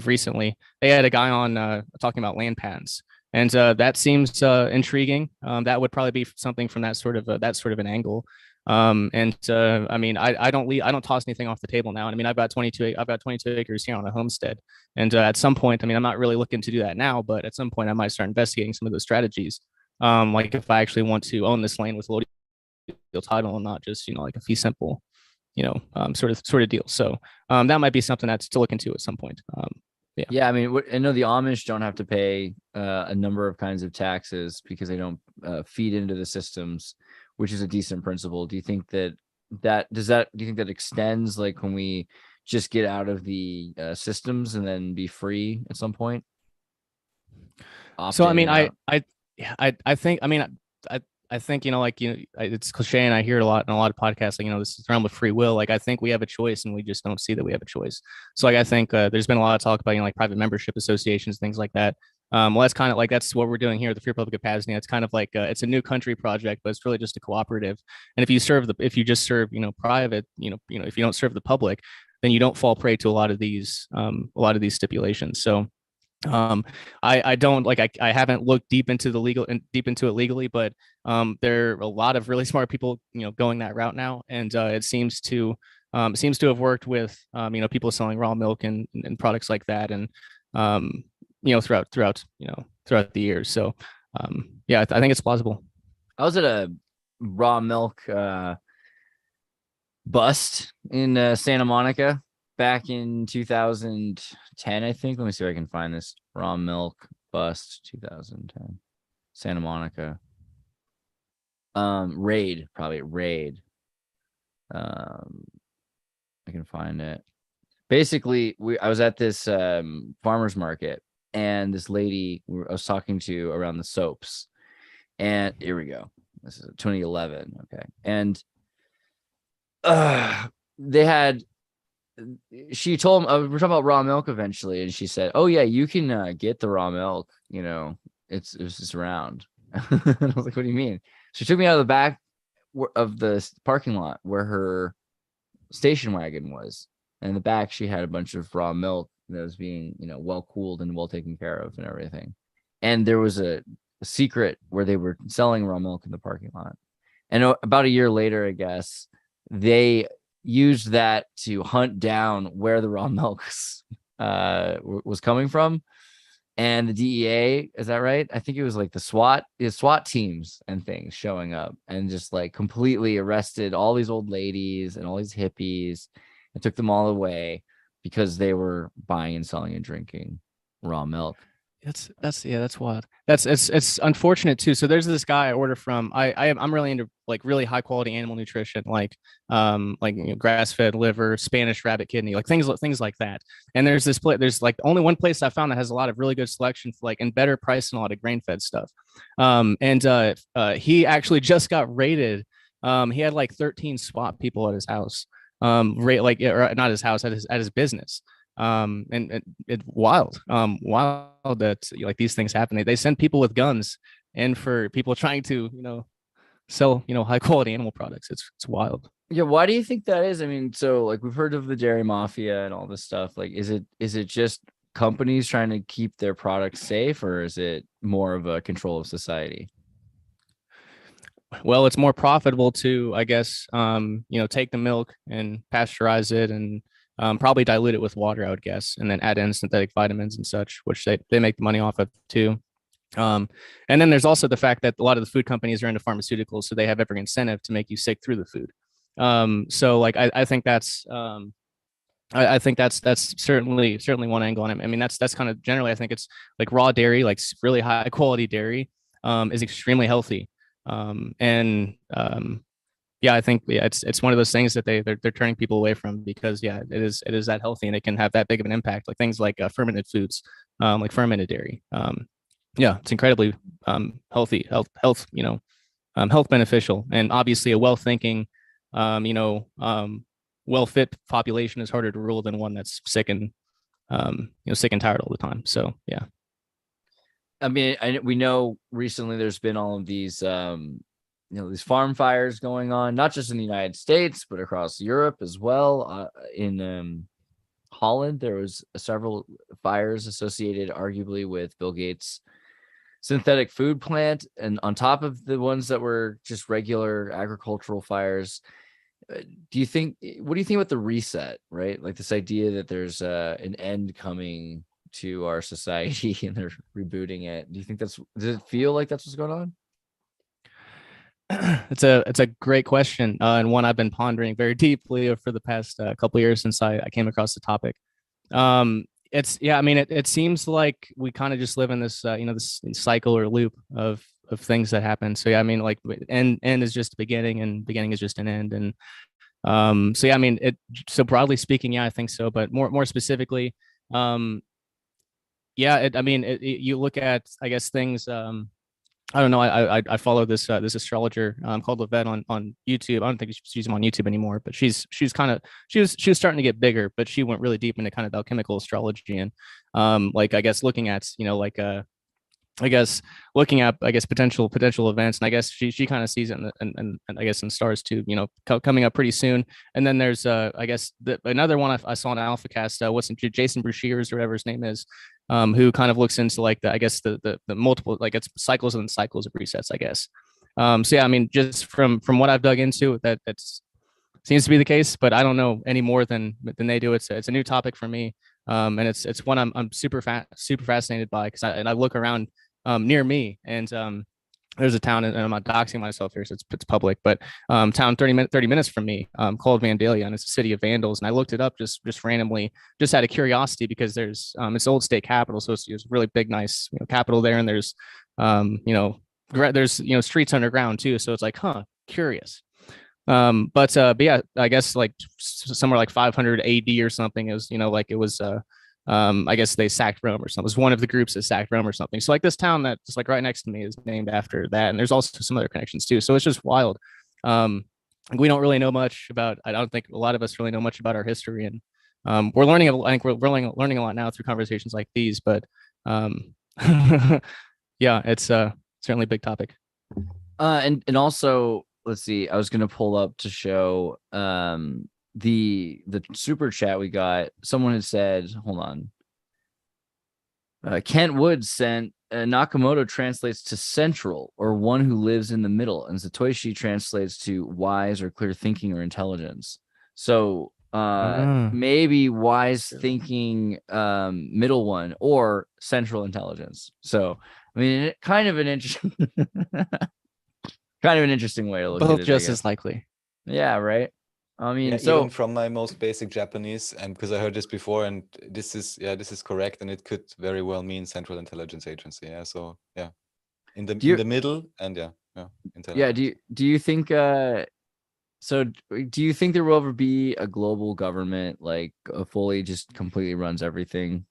recently. They had a guy on talking about land patents, and that seems intriguing. That would probably be something from that sort of an angle. I mean, I don't toss anything off the table now. And I mean, I've got 22 acres here on a homestead. And at some point, I mean, I'm not really looking to do that now, but at some point I might start investigating some of those strategies. Like if I actually want to own this land with low title and not just, like a fee simple, sort of deal. So that might be something that's to look into at some point. Yeah, I mean, I know the Amish don't have to pay a number of kinds of taxes because they don't feed into the systems, which is a decent principle. Do you think do you think that extends, like, when we just get out of the systems and then be free at some point? So I mean, I think, I think, it's cliche and I hear it a lot in a lot of podcasts, like, this is the realm of free will. Like, I think we have a choice and we just don't see that we have a choice. So like, I think there's been a lot of talk about, like private membership associations, things like that. Well, that's kind of like, that's what we're doing here at the Free Republic of Pasadena. It's kind of like, it's a new country project, but it's really just a cooperative. And if you just serve, private, if you don't serve the public, then you don't fall prey to a lot of these stipulations. So I don't like, I haven't looked deep into it legally, but there are a lot of really smart people going that route now, and it seems to have worked with people selling raw milk and products like that, and throughout the years. So yeah, I think it's plausible. I was at a raw milk bust in Santa Monica back in 2010, I think. Let me see if I can find this. Raw milk bust 2010, Santa Monica. Raid. I can find it. Basically, I was at this farmer's market, and this lady I was talking to around the soaps, and here we go. This is 2011. Okay. And she told him, we're talking about raw milk eventually, and she said, "Oh yeah, you can get the raw milk. It's just around." And I was like, "What do you mean?" She took me out of the back of the parking lot where her station wagon was, and in the back she had a bunch of raw milk that was being, well cooled and well taken care of and everything. And there was a secret where they were selling raw milk in the parking lot. And about a year later, I guess, they used that to hunt down where the raw milk was coming from. And the DEA, is that right? I think it was like the SWAT teams and things showing up and just like completely arrested all these old ladies and all these hippies and took them all away because they were buying and selling and drinking raw milk. That's wild. It's unfortunate too. So there's this guy I order from. I'm really into like really high quality animal nutrition, like grass fed liver, Spanish rabbit kidney, like things like that. And there's this place. There's like only one place I found that has a lot of really good selection for like and better price than a lot of grain fed stuff. He actually just got raided. He had like 13 SWAT people at his house. Or not his house, at his business. And it's wild that like these things happen. They send people with guns and for people trying to sell high quality animal products. It's wild. Yeah, why do you think that is? I mean, so like we've heard of the dairy mafia and all this stuff. Like, is it just companies trying to keep their products safe, or is it more of a control of society? Well, it's more profitable to, I guess, take the milk and pasteurize it and probably dilute it with water, I would guess, and then add in synthetic vitamins and such, which they make the money off of too. And then there's also the fact that a lot of the food companies are into pharmaceuticals, so they have every incentive to make you sick through the food. So like I think that's I think that's certainly one angle. And I mean that's kind of generally I think it's like raw dairy, like really high quality dairy, is extremely healthy. Yeah, I think it's one of those things that they're turning people away from because it is that healthy and it can have that big of an impact, like things like fermented foods, like fermented dairy. It's incredibly healthy, health beneficial, and obviously a well-thinking, well-fit population is harder to rule than one that's sick and sick and tired all the time. So yeah. I mean, we know recently there's been all of these these farm fires going on, not just in the United States, but across Europe as well. In Holland, there was several fires associated arguably with Bill Gates synthetic food plant, and on top of the ones that were just regular agricultural fires. What do you think about the reset, right? Like this idea that there's an end coming to our society and they're rebooting it. Do you think does it feel like that's what's going on? It's a great question, and one I've been pondering very deeply for the past couple of years since I came across the topic. It's I mean, it seems like we kind of just live in this this cycle or loop of things that happen. So yeah, I mean, like end is just the beginning, and beginning is just an end. And so yeah, I mean, so broadly speaking, yeah, I think so. But more specifically, yeah, I mean, you look at, I guess, things. I don't know. I follow this astrologer called Levette on YouTube. I don't think she's on YouTube anymore, but she was starting to get bigger, but she went really deep into kind of alchemical astrology and like, I guess, looking at potential events, and I guess she kind of sees it and I guess in stars too, coming up pretty soon. And then there's I guess another one I saw on AlphaCast, what's it, Jason Brushears or whatever his name is, who kind of looks into like the multiple, like it's cycles and cycles of resets, I guess. So yeah, I mean, just from what I've dug into, that's seems to be the case, but I don't know any more than they do. It's a new topic for me, and it's one I'm super fascinated by, because I look around near me, and there's a town, and I'm not doxing myself here, so it's public, but town 30 minutes from me, called Vandalia, and it's a city of vandals. And I looked it up just randomly, just out of curiosity, because there's it's old state capital, so it's really big, nice capital there, and there's there's streets underground too, so it's like, curious. But yeah, I guess like somewhere like 500 AD or something is, like it was I guess they sacked Rome or something. It was one of the groups that sacked Rome or something. So like this town that's like right next to me is named after that. And there's also some other connections too. So it's just wild. We don't really know much about, I don't think a lot of us really know much about our history. And we're learning, I think we're learning a lot now through conversations like these, but yeah, it's certainly a big topic. And also, let's see, I was going to pull up to show the super chat we got. Someone had said, hold on. Kent Wood sent, Nakamoto translates to central, or one who lives in the middle, and Satoshi translates to wise or clear thinking or intelligence. So maybe wise thinking, middle one, or central intelligence. So I mean, kind of an interesting way to look at it. Both just as likely. Yeah, right. I mean, yeah, so even from my most basic Japanese, and because I heard this before, and this is correct, and it could very well mean Central Intelligence Agency. Yeah, so yeah, in the middle, and yeah. Yeah. Do you think? So do you think there will ever be a global government, like fully just completely runs everything?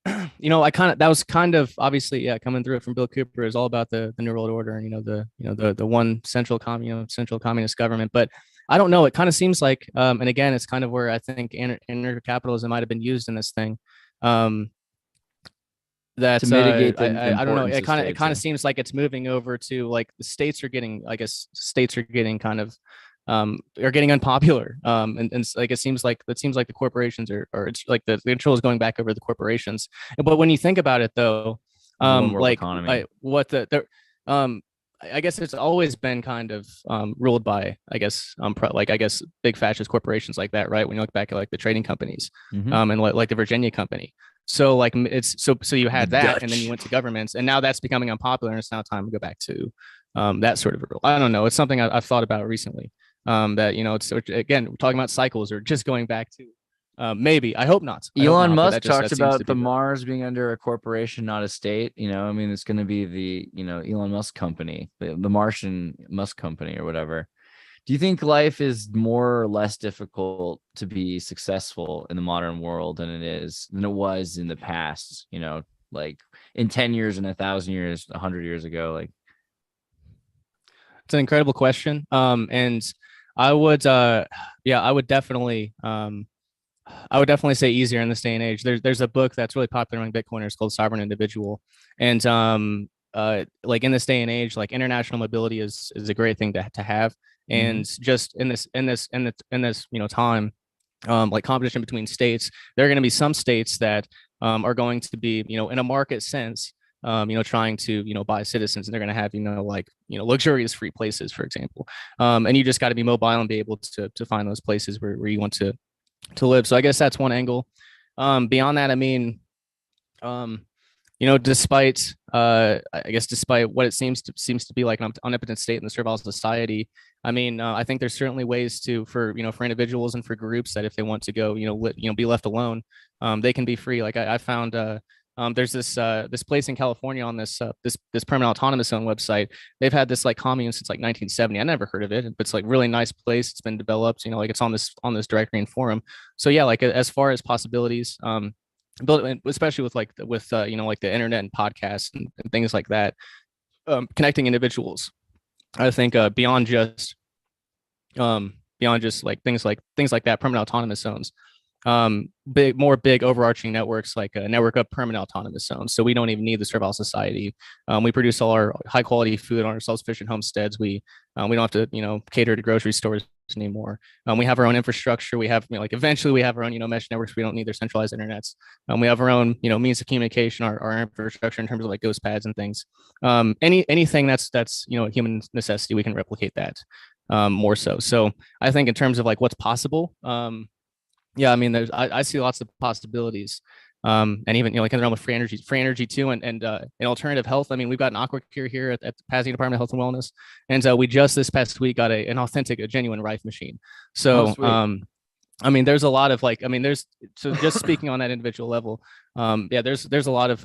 That was kind of obviously, yeah, coming through it from Bill Cooper is all about the New World Order, and the one central communist government. But I don't know. It kind of seems like, and again, it's kind of where I think inter-capitalism might have been used in this thing. That to mitigate I don't know. It kind of seems like it's moving over to, like, the states are getting kind of are getting unpopular, and like it seems like the corporations are, or it's like the control is going back over the corporations. But when you think about it, though, like economy. I guess it's always been kind of ruled by, I guess, big fascist corporations like that, right? When you look back at like the trading companies, and like the Virginia Company. So like it's so you had that, Dutch. And then you went to governments, and now that's becoming unpopular, and it's now time to go back to that sort of a rule. I don't know. It's something I've thought about recently. That it's, again, we're talking about cycles, or just going back to maybe. I hope not. Elon Musk talked about the Mars being under a corporation, not a state. I mean, it's going to be the Elon Musk company, the Martian Musk company, or whatever. Do you think life is more or less difficult to be successful in the modern world than it was in the past? Like in 10 years and 1,000 years, 100 years ago. Like, it's an incredible question. And I would definitely say easier in this day and age. There's a book that's really popular among Bitcoiners called Sovereign Individual, and like in this day and age, like international mobility is a great thing to have, and just in this time, like competition between states. There are going to be some states that are going to be, in a market sense, trying to, buy citizens, and they're going to have, luxurious free places, for example. And you just got to be mobile and be able to find those places where you want to live. So I guess that's one angle. Beyond that, I mean, despite despite what it seems to be like an omnipotent state in the servile society, I mean, I think there's certainly ways for individuals and for groups that if they want to go, be left alone, they can be free. Like I found there's this place in California on this permanent autonomous zone website. They've had this like commune since like 1970. I never heard of it, but it's like really nice place. It's been developed, like it's on this directory and forum. So yeah, like as far as possibilities, build, especially with like like the internet and podcasts and things like that, connecting individuals. I think beyond just like things like that, permanent autonomous zones, big overarching networks like a network of permanent autonomous zones. So we don't even need the servile society. We produce all our high quality food on our self-sufficient homesteads. We don't have to cater to grocery stores anymore. We have our own infrastructure. We have like eventually we have our own mesh networks. We don't need their centralized internets. We have our own means of communication, our infrastructure in terms of like GhostPads and things. Anything that's a human necessity, we can replicate that more so. So I think in terms of like what's possible, yeah, I mean, I see lots of possibilities. And even like in the realm of free energy too, and in alternative health. I mean, we've got an aqua cure here at the Pasadena Department of Health and Wellness, and we just this past week got an authentic, a genuine Rife machine. So, I mean, there's a lot of like, I mean, so just speaking on that individual level, yeah, there's a lot of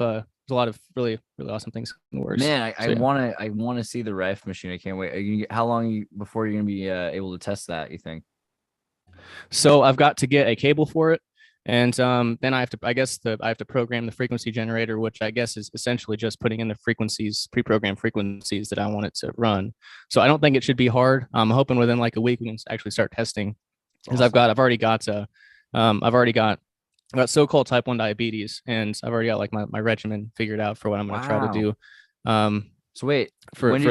really awesome things in the works. Man, I want to see the Rife machine. I can't wait. How long before you're gonna be able to test that, you think? So I've got to get a cable for it. And then I have to program the frequency generator, which I guess is essentially just putting in the frequencies, pre-programmed frequencies that I want it to run. So I don't think it should be hard. I'm hoping within like a week we can actually start testing, because awesome. I've already got so-called type 1 diabetes, and I've already got like my regimen figured out for what I'm going to try to do. So wait, when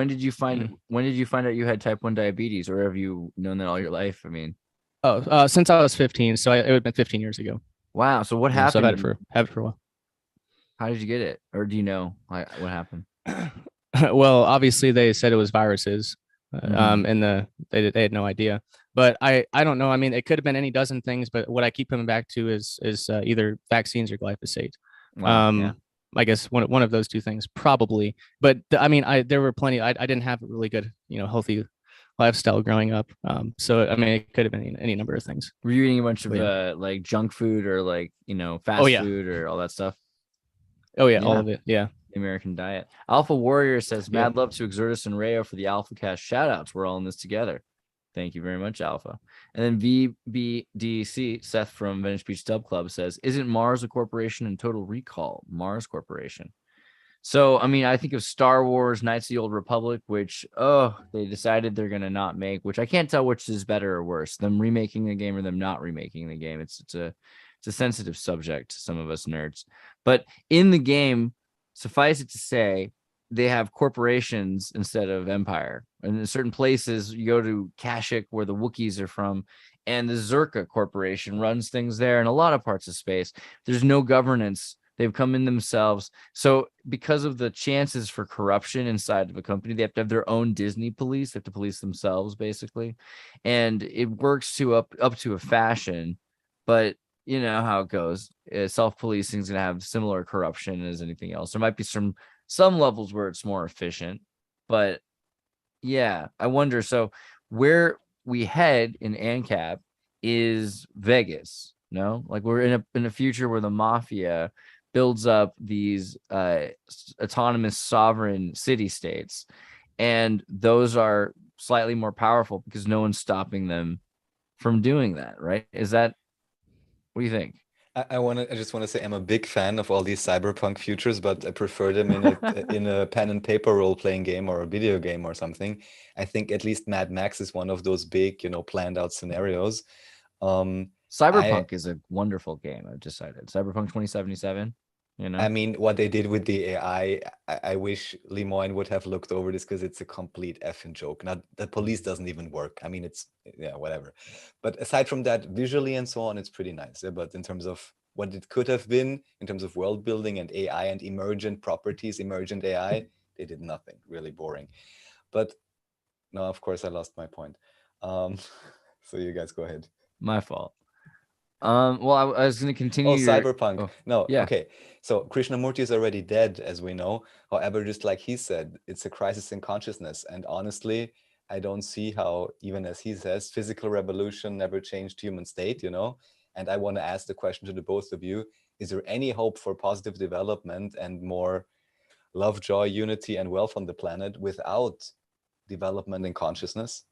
did you find out you had type 1 diabetes, or have you known that all your life? I mean, since I was 15, so it would have been 15 years ago. Wow. So what happened? So I've had it for a while. How did you get it, or do you know what happened? Well, obviously they said it was viruses, and they had no idea. But I don't know. I mean, it could have been any dozen things, but what I keep coming back to is either vaccines or glyphosate. Wow, yeah. I guess one of those two things probably. But I mean, there were plenty. I didn't have a really good, healthy lifestyle growing up. So I mean, it could have been any number of things. Were you eating a bunch of like junk food or like fast food or all that stuff? Oh yeah, all of it. Yeah. The American diet. Alpha Warrior says, "Mad love to Exertus and Rayo for the Alpha Cast shout outs. We're all in this together." Thank you very much, Alpha. And then VBDC Seth from Venice Beach Dub Club says, "Isn't Mars a corporation in Total Recall? Mars Corporation." So, I mean, I think of Star Wars, Knights of the Old Republic, which, they decided they're going to not make, which I can't tell which is better or worse, them remaking the game or them not remaking the game. It's a sensitive subject to some of us nerds. But in the game, suffice it to say, they have corporations instead of empire. And in certain places, you go to Kashyyyk, where the Wookiees are from, and the Zerka Corporation runs things there in a lot of parts of space. There's no governance. They've come in themselves. So because of the chances for corruption inside of a company, they have to have their own Disney police. They have to police themselves, basically. And it works up to a fashion. But you know how it goes. Self-policing is going to have similar corruption as anything else. There might be some levels where it's more efficient. But yeah, I wonder. So where we head in ANCAP is Vegas. No? Like we're in a future where the mafia builds up these autonomous sovereign city states, and those are slightly more powerful because no one's stopping them from doing that, right? Is that, what do you think? I just want to say I'm a big fan of all these cyberpunk futures, but I prefer them in a pen and paper role-playing game or a video game or something. I think at least Mad Max is one of those big, planned out scenarios. Cyberpunk is a wonderful game. I've decided Cyberpunk 2077. you know? I mean, what they did with the AI, I wish Lemoyne would have looked over this, because it's a complete effing joke. Now, the police doesn't even work. I mean, it's, yeah, whatever. But aside from that, visually and so on, it's pretty nice. Yeah? But in terms of what it could have been, in terms of world building and AI and emergent properties, emergent AI, they did nothing. Really boring. But no, of course, I lost my point. So you guys go ahead. My fault. Well, I was going to continue. Oh, Cyberpunk. Oh, No, yeah. okay. So Krishnamurti is already dead, as we know. However, just like he said, it's a crisis in consciousness. And honestly, I don't see how, even as he says, physical revolution never changed human state, you know? And I want to ask the question to the both of you, is there any hope for positive development and more love, joy, unity, and wealth on the planet without development in consciousness?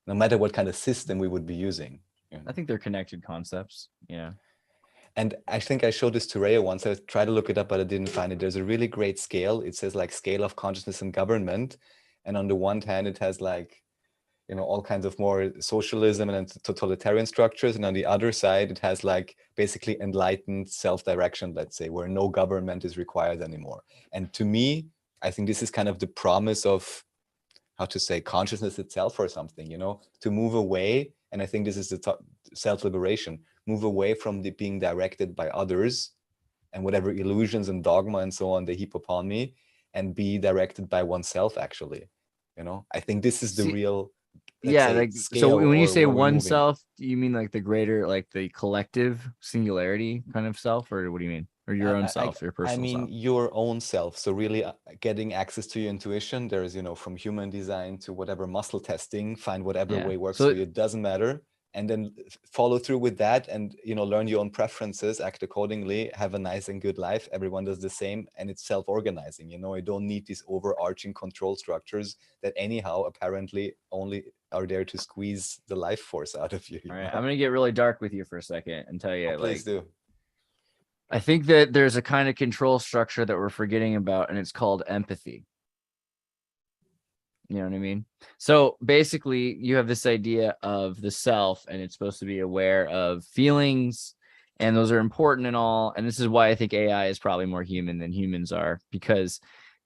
No matter what kind of system we would be using. You know? I think they're connected concepts. Yeah. And I think I showed this to Rhea once. I tried to look it up, but I didn't find it. There's a really great scale. It says like scale of consciousness and government. And on the one hand, it has like, you know, all kinds of more socialism and totalitarian structures. And on the other side, it has like basically enlightened self-direction, let's say, where no government is required anymore. And to me, I think this is kind of the promise of, how to say, consciousness itself or something, you know, to move away. And I think this is the self-liberation, move away from the being directed by others and whatever illusions and dogma and so on they heap upon me, and be directed by oneself, actually. You know, I think this is the real, yeah, like, so when you say oneself, do you mean like the greater, like the collective singularity kind of self, or what do you mean? Or your own self, your personal I mean, self? your own self. So really getting access to your intuition. There's, you know, from human design to whatever muscle testing, find whatever way works for you. It doesn't matter. And then follow through with that, and, you know, learn your own preferences, act accordingly, have a nice and good life. Everyone does the same, and it's self-organizing. You know, you don't need these overarching control structures that anyhow apparently only are there to squeeze the life force out of you. All right, I'm gonna get really dark with you for a second and tell you, please do. I think that there's a kind of control structure that we're forgetting about, and it's called empathy. You know what I mean? So basically, you have this idea of the self, and it's supposed to be aware of feelings, and those are important and all. And this is why I think AI is probably more human than humans are, because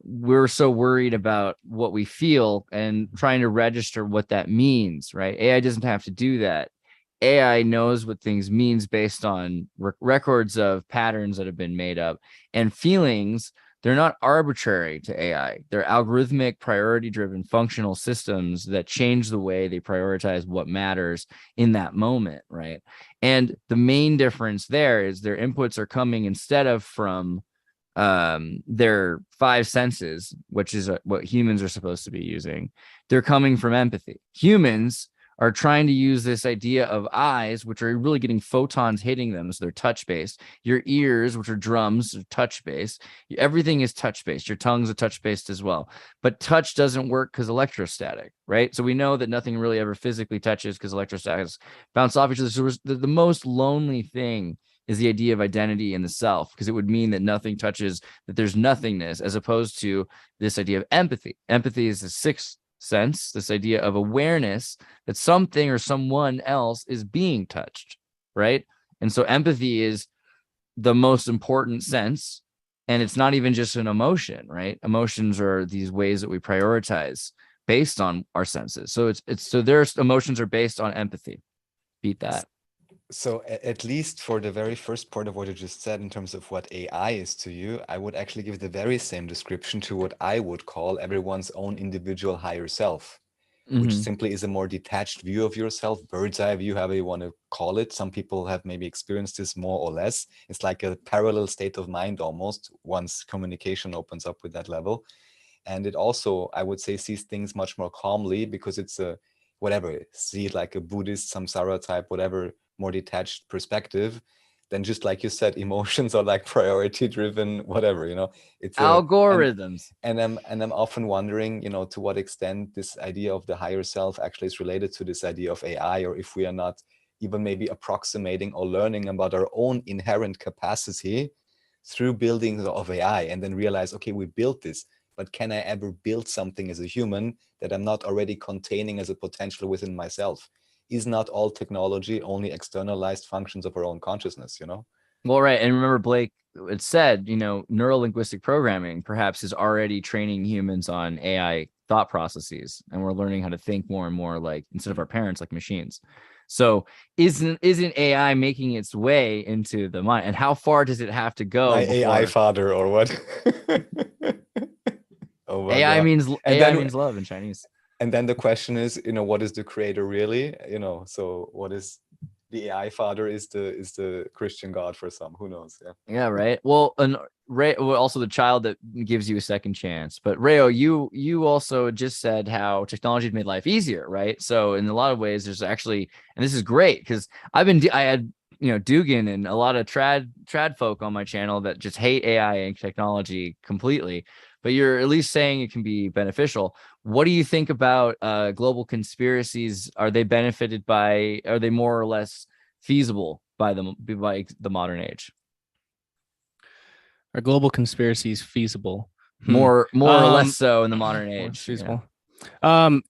we're so worried about what we feel and trying to register what that means, right? AI doesn't have to do that. AI knows what things means based on records of patterns that have been made up, and feelings. They're not arbitrary to AI. They're algorithmic, priority-driven functional systems that change the way they prioritize what matters in that moment, right? And the main difference there is their inputs are coming instead of from their five senses, which is what humans are supposed to be using. They're coming from empathy. Humans are trying to use this idea of eyes, which are really getting photons hitting them, so they're touch-based. Your ears, which are drums, are touch-based. Everything is touch-based. Your tongue's a touch-based as well. But touch doesn't work because electrostatic, right? So we know that nothing really ever physically touches because electrostatics bounce off each other. So the most lonely thing is the idea of identity in the self, because it would mean that nothing touches, that there's nothingness, as opposed to this idea of empathy. Empathy is the sixth sense, this idea of awareness that something or someone else is being touched, right? And so empathy is the most important sense, and it's not even just an emotion, right? Emotions are these ways that we prioritize based on our senses. So so their emotions are based on empathy. Beat that. So at least for the very first part of what you just said, in terms of what AI is to you, I would actually give the very same description to what I would call everyone's own individual higher self, which simply is a more detached view of yourself, bird's eye view, however you want to call it. Some people have maybe experienced this more or less. It's like a parallel state of mind almost, once communication opens up with that level. And it also, I would say, sees things much more calmly, because it's a, whatever, see it like a Buddhist samsara type, whatever, more detached perspective, than just like you said, emotions are like priority driven, whatever, you know, it's algorithms. And I'm often wondering, you know, to what extent this idea of the higher self actually is related to this idea of AI, or if we are not even maybe approximating or learning about our own inherent capacity through building of AI, and then realize, okay, we built this, but can I ever build something as a human that I'm not already containing as a potential within myself? Is not all technology only externalized functions of our own consciousness, you know? Well, right. And remember, Blake it said, neural linguistic programming perhaps is already training humans on AI thought processes, and we're learning how to think more and more like, instead of our parents, like machines. So isn't AI making its way into the mind, and how far does it have to go? My AI father or what? Oh my AI God. means love in Chinese. And then the question is, what is the creator really? So what is the AI father? Is the Christian God for some? Who knows? Yeah, right. Well, and Ray, also the child that gives you a second chance. But Rayo, you also just said how technology had made life easier, right? So in a lot of ways, there's actually, and this is great because I had Dugan and a lot of trad folk on my channel that just hate AI and technology completely. But you're at least saying it can be beneficial. What do you think about global conspiracies? Are they benefited by? Are they more or less feasible by the modern age? Are global conspiracies feasible? More or less so in the modern age. Feasible.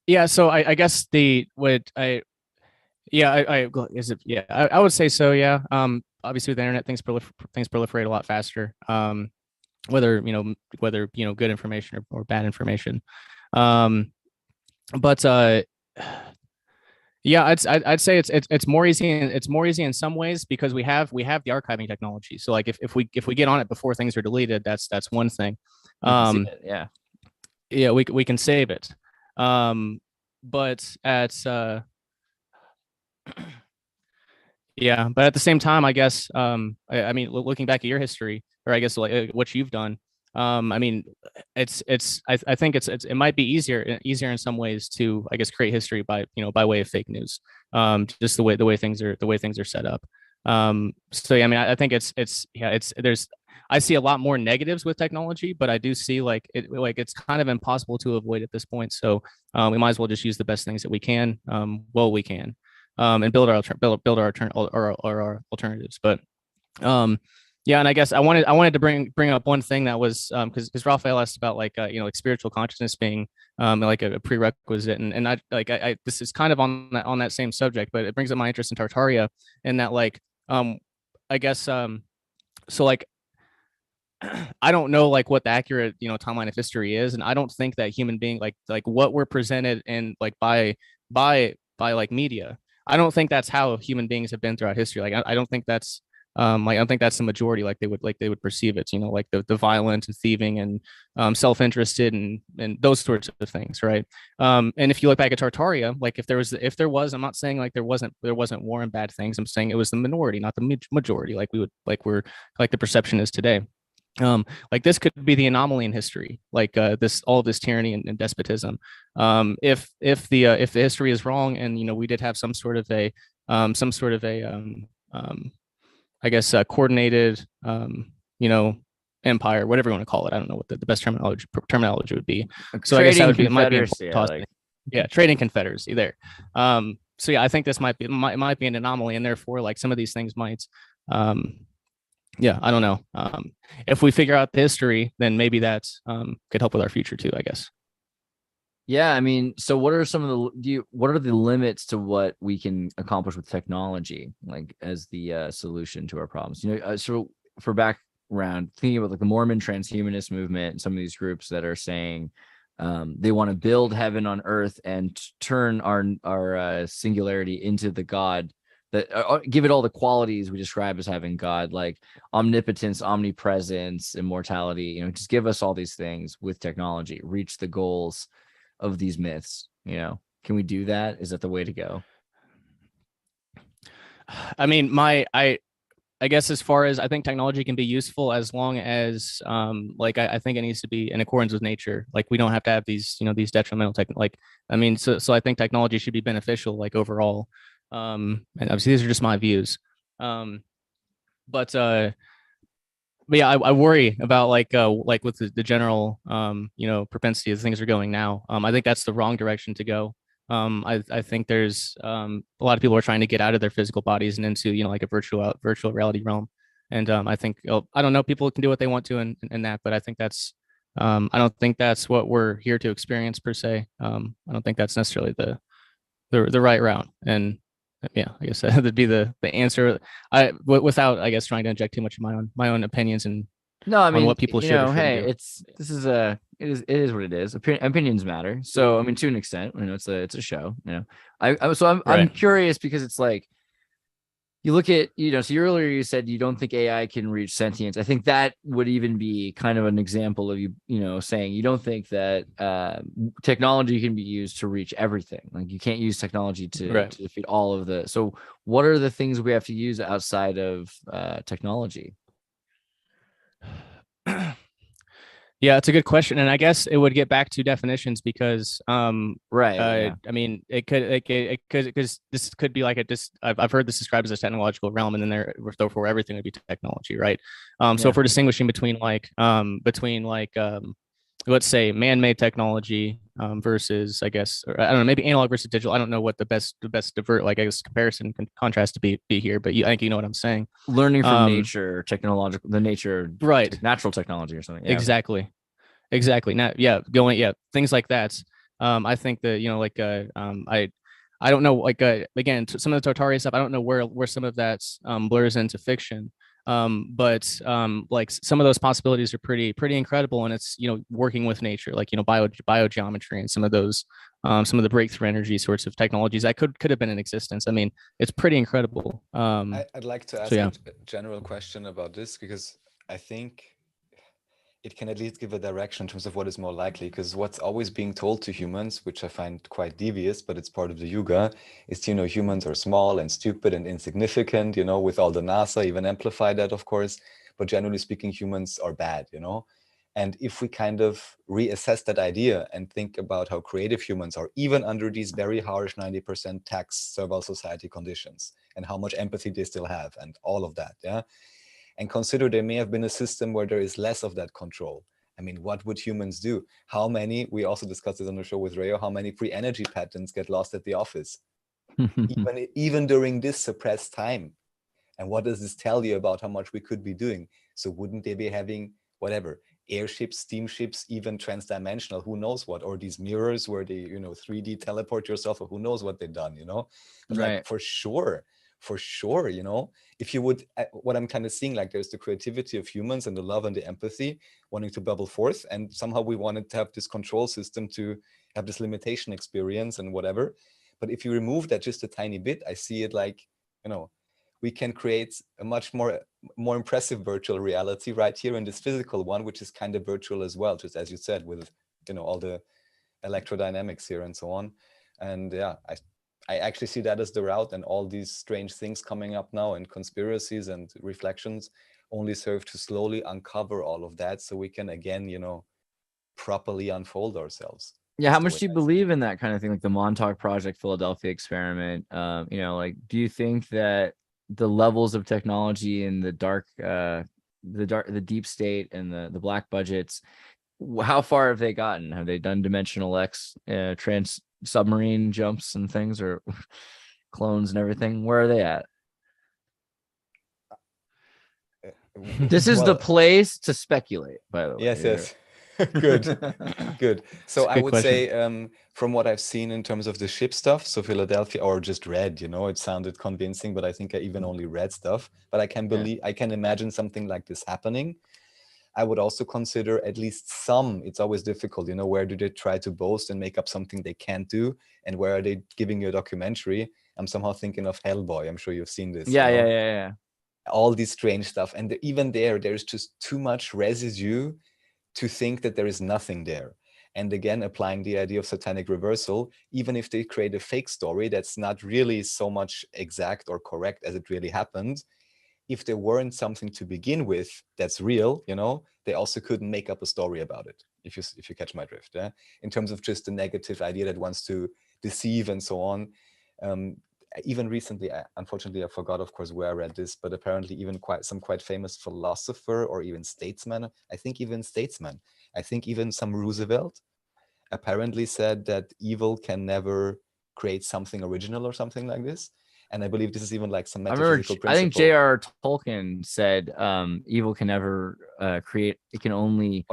Yeah. So I guess I would say so. Yeah. Obviously, with the internet, things proliferate a lot faster. Whether good information or bad information. But yeah, I'd say it's more easy, and it's more easy in some ways because we have the archiving technology. So like if we get on it before things are deleted, that's one thing. Yeah, we can save it. But at but at the same time, I guess I mean, looking back at your history, or I guess like what you've done, I mean, I think it might be easier in some ways to, I guess, create history by way of fake news, just the way things are set up. So yeah, I mean, I think I see a lot more negatives with technology, but I do see it's kind of impossible to avoid at this point. So we might as well just use the best things that we can, we can, and build our alternatives. But yeah, and I guess I wanted to bring up one thing that was because Raphael asked about like spiritual consciousness being like a prerequisite, and I this is kind of on that same subject, but it brings up my interest in Tartaria, and that I guess so like I don't know like what the accurate timeline of history is, and I don't think that human being like what we're presented in like by like media. I don't think that's how human beings have been throughout history. Like I don't think that's I don't think that's the majority like they would perceive it, like the violent and thieving and self-interested and those sorts of things, right? And if you look back at Tartaria, like if there was, I'm not saying like there wasn't war and bad things. I'm saying it was the minority, not the majority, like we're like the perception is today. Like this could be the anomaly in history, like all of this tyranny and despotism. If the history is wrong, and we did have some sort of a I guess coordinated empire, whatever you want to call it. I don't know what the best terminology would be. So I guess that would be, it might be trading confederacy there. So yeah, I think this might be an anomaly, and therefore like some of these things might I don't know. If we figure out the history, then maybe that's could help with our future too, I guess. Yeah, I mean, so what are what are the limits to what we can accomplish with technology, like as the solution to our problems? So for background, thinking about like the Mormon transhumanist movement and some of these groups that are saying they want to build heaven on earth and turn our singularity into the God that give it all the qualities we describe as having God, like omnipotence, omnipresence, immortality. Just give us all these things with technology, reach the goals of these myths. Can we do that? Is that the way to go? I mean, I guess as far as I think technology can be useful as long as I think it needs to be in accordance with nature. Like we don't have to have these these detrimental so I think technology should be beneficial like overall. And obviously these are just my views. But yeah, I worry about like with the general propensity as things are going now. I think that's the wrong direction to go. I think there's a lot of people are trying to get out of their physical bodies and into like a virtual reality realm. And I think I don't know, people can do what they want to in that, but I think that's I don't think that's what we're here to experience per se. I don't think that's necessarily the right route. And Yeah, I guess that'd be the answer. Without, I guess, trying to inject too much of my own opinions and No, I on mean, what people should or shouldn't hey, do. it is what it is. Opinions matter. So I mean, to an extent, it's a show. I'm Right. curious because it's like you look at, so earlier you said you don't think AI can reach sentience. I think that would even be kind of an example of saying you don't think that technology can be used to reach everything. Like you can't use technology to defeat all of the. So what are the things we have to use outside of technology? Yeah, it's a good question, and I guess it would get back to definitions because, Right. I mean, it could because this could be like I've heard this described as a technological realm, and then therefore everything would be technology, right? So if we're distinguishing between let's say man-made technology versus, I guess, or I don't know, maybe analog versus digital. I don't know what the best divert, like, I guess, comparison contrast to be here, but I think you know what I'm saying. Learning from nature, Right. natural technology or something. Yeah. Exactly. Things like that. I think that, I don't know, like, again, some of the Tartaria stuff, I don't know where some of that blurs into fiction. But like some of those possibilities are pretty incredible, and it's, working with nature, like, biogeometry and some of the breakthrough energy sorts of technologies that could have been in existence. I mean, it's pretty incredible. I'd like to ask a general question about this, because I think it can at least give a direction in terms of what is more likely, because what's always being told to humans, which I find quite devious, but it's part of the Yuga, is, humans are small and stupid and insignificant, with all the NASA, even amplify that, of course. But generally speaking, humans are bad, And if we kind of reassess that idea and think about how creative humans are, even under these very harsh 90% tax servile society conditions, and how much empathy they still have and all of that, yeah? And consider there may have been a system where there is less of that control. I mean, what would humans do? How many, we also discussed this on the show with Rayo, how many free energy patents get lost at the office, even during this suppressed time? And what does this tell you about how much we could be doing? So wouldn't they be having whatever, airships, steamships, even transdimensional, who knows what, or these mirrors where they, 3D teleport yourself, or who knows what they've done, But right. like, for sure, if you would, what I'm kind of seeing, like, there's the creativity of humans and the love and the empathy wanting to bubble forth, and somehow we wanted to have this control system to have this limitation experience and whatever. But if you remove that just a tiny bit, I see it like, we can create a much more impressive virtual reality right here in this physical one, which is kind of virtual as well, just as you said, with, all the electrodynamics here and so on. And yeah, I actually see that as the route, and all these strange things coming up now and conspiracies and reflections only serve to slowly uncover all of that, so we can again, properly unfold ourselves. Yeah, how much do you believe in that kind of thing, like the Montauk Project, Philadelphia experiment? Like, do you think that the levels of technology in the deep state and the black budgets, how far have they gotten? Have they done dimensional X trans submarine jumps and things, or clones and everything? Where are they at? This is the place to speculate, by the way. Yes. Good. So I would say, from what I've seen in terms of the ship stuff, so Philadelphia, or just read, it sounded convincing, but I think I even only read stuff. But I can imagine something like this happening. I would also consider at least some, it's always difficult, where do they try to boast and make up something they can't do? And where are they giving you a documentary? I'm somehow thinking of Hellboy. I'm sure you've seen this. Yeah. All this strange stuff. And even there's just too much residue to think that there is nothing there. And again, applying the idea of satanic reversal, even if they create a fake story that's not really so much exact or correct as it really happened, if there weren't something to begin with that's real, they also couldn't make up a story about it, if you catch my drift. Yeah? In terms of just the negative idea that wants to deceive and so on. Even recently, unfortunately, I forgot, of course, where I read this, but apparently even quite famous philosopher, or even statesman, I think even some Roosevelt apparently said that evil can never create something original or something like this. And I believe this is even like some metaphysical principle. I think J.R.R. Tolkien said evil can never create, it can only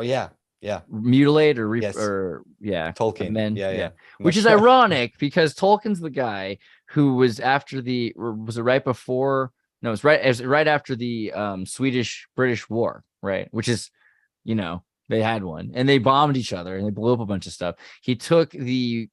mutilate or Tolkien. amend. Which is ironic, because Tolkien's the guy who was after was it right before? No, it was right after the Swedish British War, right? Which is, they had one, and they bombed each other and they blew up a bunch of stuff. He took the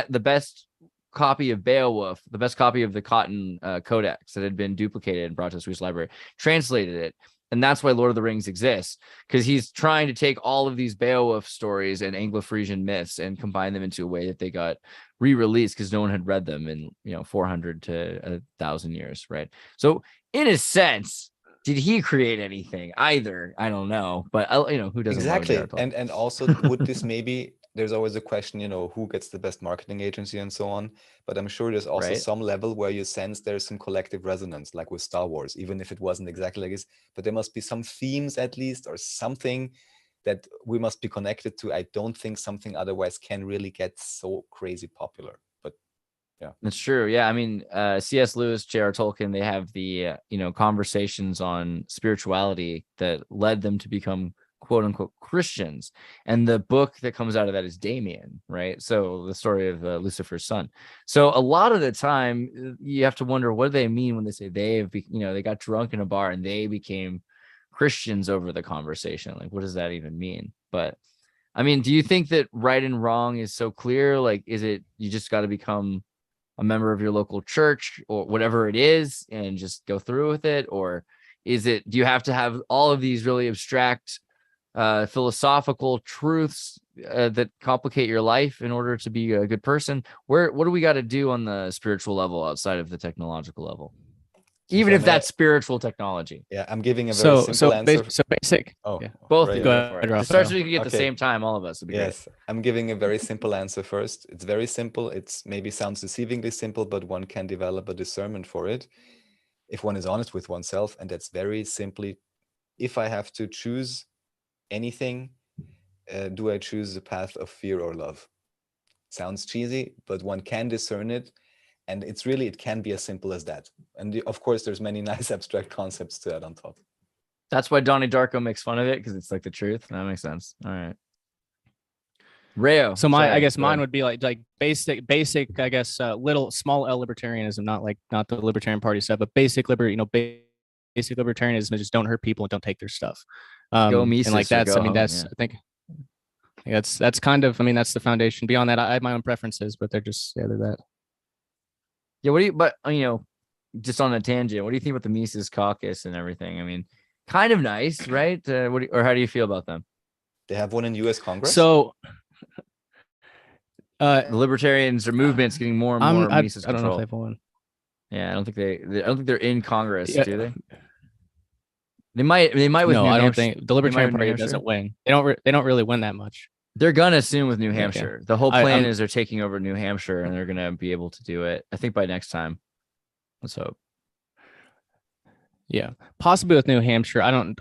best copy of Beowulf, the best copy of the Cotton Codex that had been duplicated and brought to the Swedish library, translated it. And that's why Lord of the Rings exists, because he's trying to take all of these Beowulf stories and Anglo-Frisian myths and combine them into a way that they got re-released, because no one had read them in 400 to 1,000 years, right? So in a sense, did he create anything either? I don't know, but who doesn't exactly. love Jared And also, would this maybe, there's always a question, who gets the best marketing agency and so on. But I'm sure there's also Right. some level where you sense there's some collective resonance, like with Star Wars, even if it wasn't exactly like this. But there must be some themes at least, or something that we must be connected to. I don't think something otherwise can really get so crazy popular. But yeah, that's true. Yeah, I mean, C.S. Lewis, J.R. Tolkien, they have the conversations on spirituality that led them to become quote unquote Christians, and the book that comes out of that is Damien, right? So the story of Lucifer's son. So a lot of the time you have to wonder, what do they mean when they say they got drunk in a bar and they became Christians over the conversation? Like, what does that even mean? But I mean, do you think that right and wrong is so clear? Like, is it you just got to become a member of your local church or whatever it is and just go through with it? Or do you have to have all of these really abstract philosophical truths that complicate your life in order to be a good person? What do we got to do on the spiritual level outside of the technological level, even if that's spiritual technology? Yeah, I'm giving a very simple answer. So basic. Oh, yeah. Both right, of you go go ahead, for it. Raphael. Start so we can get Okay. at the same time, all of us. Yes, I'm giving a very simple answer first. It's very simple. It's maybe sounds deceivingly simple, but one can develop a discernment for it if one is honest with oneself. And that's very simply, if I have to choose anything, do I choose the path of fear or love? Sounds cheesy, but one can discern it. And it can be as simple as that. And of course, there's many nice abstract concepts to add on top. That's why Donnie Darko makes fun of it, because it's like the truth. That makes sense. All right. Rayo. So I guess mine would be like basic, I guess, little small L libertarianism, not the libertarian party stuff, but basic basic libertarianism is just don't hurt people and don't take their stuff. Go Mises, and like that's, go I mean, home, that's, yeah. I think that's kind of, I mean, that's the foundation. Beyond that, I have my own preferences, but they're they're that. Yeah. Just on a tangent, what do you think about the Mises Caucus and everything? I mean, kind of nice, right? Or how do you feel about them? They have one in U.S. Congress. So the libertarians or movements getting more and more Mises control. I don't know if they have one. Yeah, I don't think they're in Congress, Yeah. do they? They might with no, New I don't Hampshire. think the Libertarian Party doesn't win. They don't really win that much. They're gonna soon with New Hampshire. Yeah. The whole plan is they're taking over New Hampshire and they're gonna be able to do it, I think, by next time. Let's hope. Yeah, possibly with New Hampshire. I don't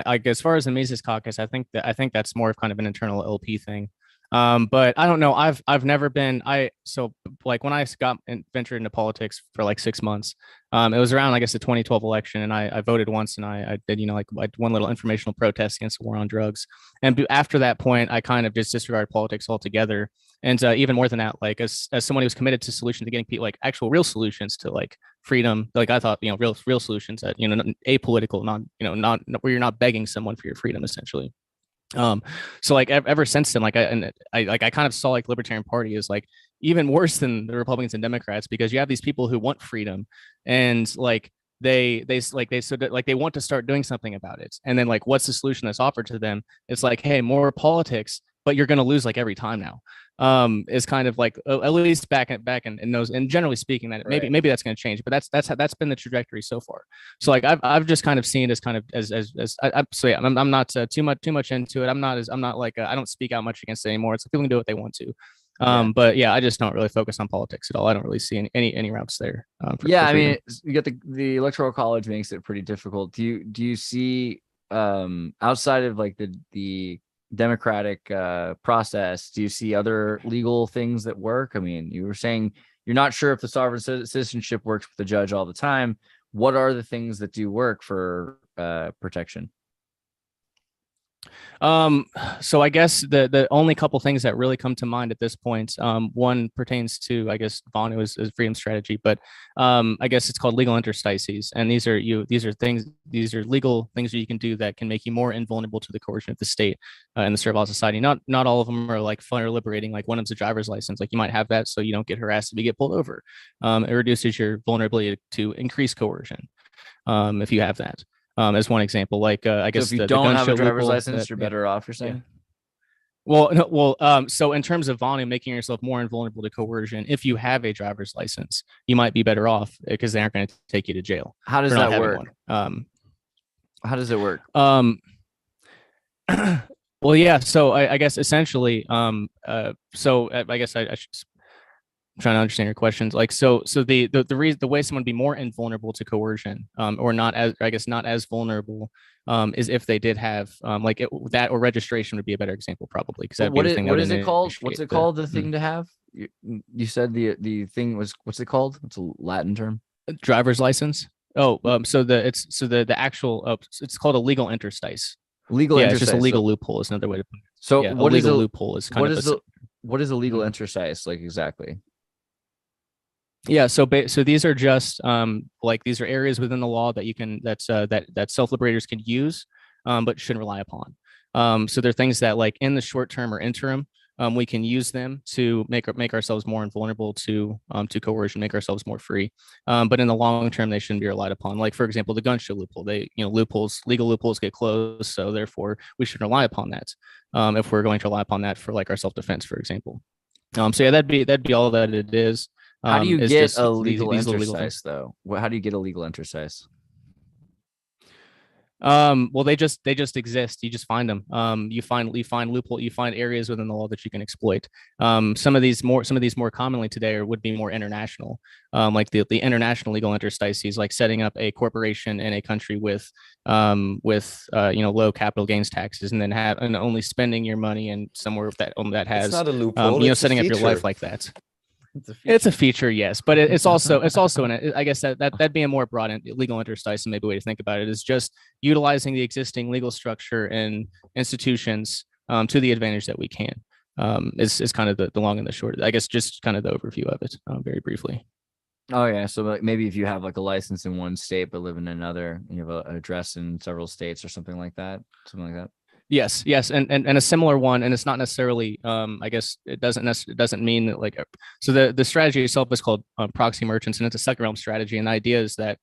like, as far as the Mises Caucus, I think that's more of kind of an internal LP thing. But I don't know. I've never been. So like when I ventured into politics for like 6 months, it was around, I guess, the 2012 election, and I voted once, and I did like one little informational protest against the war on drugs. And after that point, I kind of just disregarded politics altogether. And even more than that, like as someone who was committed to solutions, to getting people like actual real solutions to like freedom, like I thought, real solutions that apolitical, not where you're not begging someone for your freedom, essentially. So like ever since then, like I kind of saw like Libertarian Party is like even worse than the Republicans and Democrats, because you have these people who want freedom, and like they want to start doing something about it, and then like what's the solution that's offered to them? It's like, hey, more politics, but you're going to lose like every time now. Is kind of like, at least back in those, and generally speaking, that maybe that's going to change, but that's been the trajectory so far. So like I've just kind of seen it as kind of I'm not too much into it. I'm not like I don't speak out much against it anymore. It's like people can do what they want to. But yeah, I just don't really focus on politics at all. I don't really see any routes there. I mean, you got the electoral college makes it pretty difficult. Do you see outside of like the democratic process, do you see other legal things that work? I mean, you were saying you're not sure if the sovereign citizenship works with the judge all the time. What are the things that do work for protection? So I guess the only couple things that really come to mind at this point, one pertains to, I guess, Vonu is freedom strategy, but I guess it's called legal interstices, and these are legal things that you can do that can make you more invulnerable to the coercion of the state and the servile society. Not all of them are like fun or liberating. Like one of them's a driver's license. Like you might have that so you don't get harassed if you get pulled over. It reduces your vulnerability to increase coercion if you have that. As one example, like I guess if you the don't gun have a show driver's loophole license, you're better off. You're saying. Well, no, so in terms of volume, making yourself more invulnerable to coercion, if you have a driver's license, you might be better off because they aren't going to take you to jail. How does for not that having work? One. How does it work? Well, yeah. So I guess essentially, so I guess I should trying to understand your questions. Like, so the reason, the way someone would be more invulnerable to coercion, or not as, I guess, not as vulnerable, is if they did have, like that, or registration would be a better example probably, because that'd be the thing. What is it called? What's it called? The thing to have? You said the thing was, what's it called? It's a Latin term. Driver's license. Oh, so the actual, it's called a legal interstice. Legal interstice. It's just a legal loophole is another way to put it. So yeah, what a is legal loophole is kind of what is a legal interstice like exactly? Yeah, so these are just like these are areas within the law that you can that self-liberators can use, but shouldn't rely upon. So they're things that, like, in the short term or interim, we can use them to make ourselves more invulnerable to coercion, make ourselves more free. But in the long term, they shouldn't be relied upon. Like, for example, the gun show loophole. Legal loopholes get closed, so therefore we should rely upon that if we're going to rely upon that for, like, our self-defense, for example. So yeah, that'd be all that it is. How do you get a legal interstice, though? How do you get a legal interstice? Well, they just exist. You just find them. You find loophole. You find areas within the law that you can exploit. Some of these more commonly today would be more international, like the international legal interstices, like setting up a corporation in a country with low capital gains taxes, and then only spending your money in somewhere that has, it's not a loophole, setting up your life like that. It's a feature, yes, but it's also I guess that'd be a more broad legal interstice, and maybe a way to think about it is just utilizing the existing legal structure and institutions to the advantage that we can. Is kind of the long and the short. I guess just kind of the overview of it, very briefly. Oh yeah, so like maybe if you have like a license in one state but live in another, and you have an address in several states or something like that. Yes, and a similar one, and it's not necessarily. I guess it doesn't mean that, like, so the strategy itself is called proxy merchants, and it's a second realm strategy. And the idea is that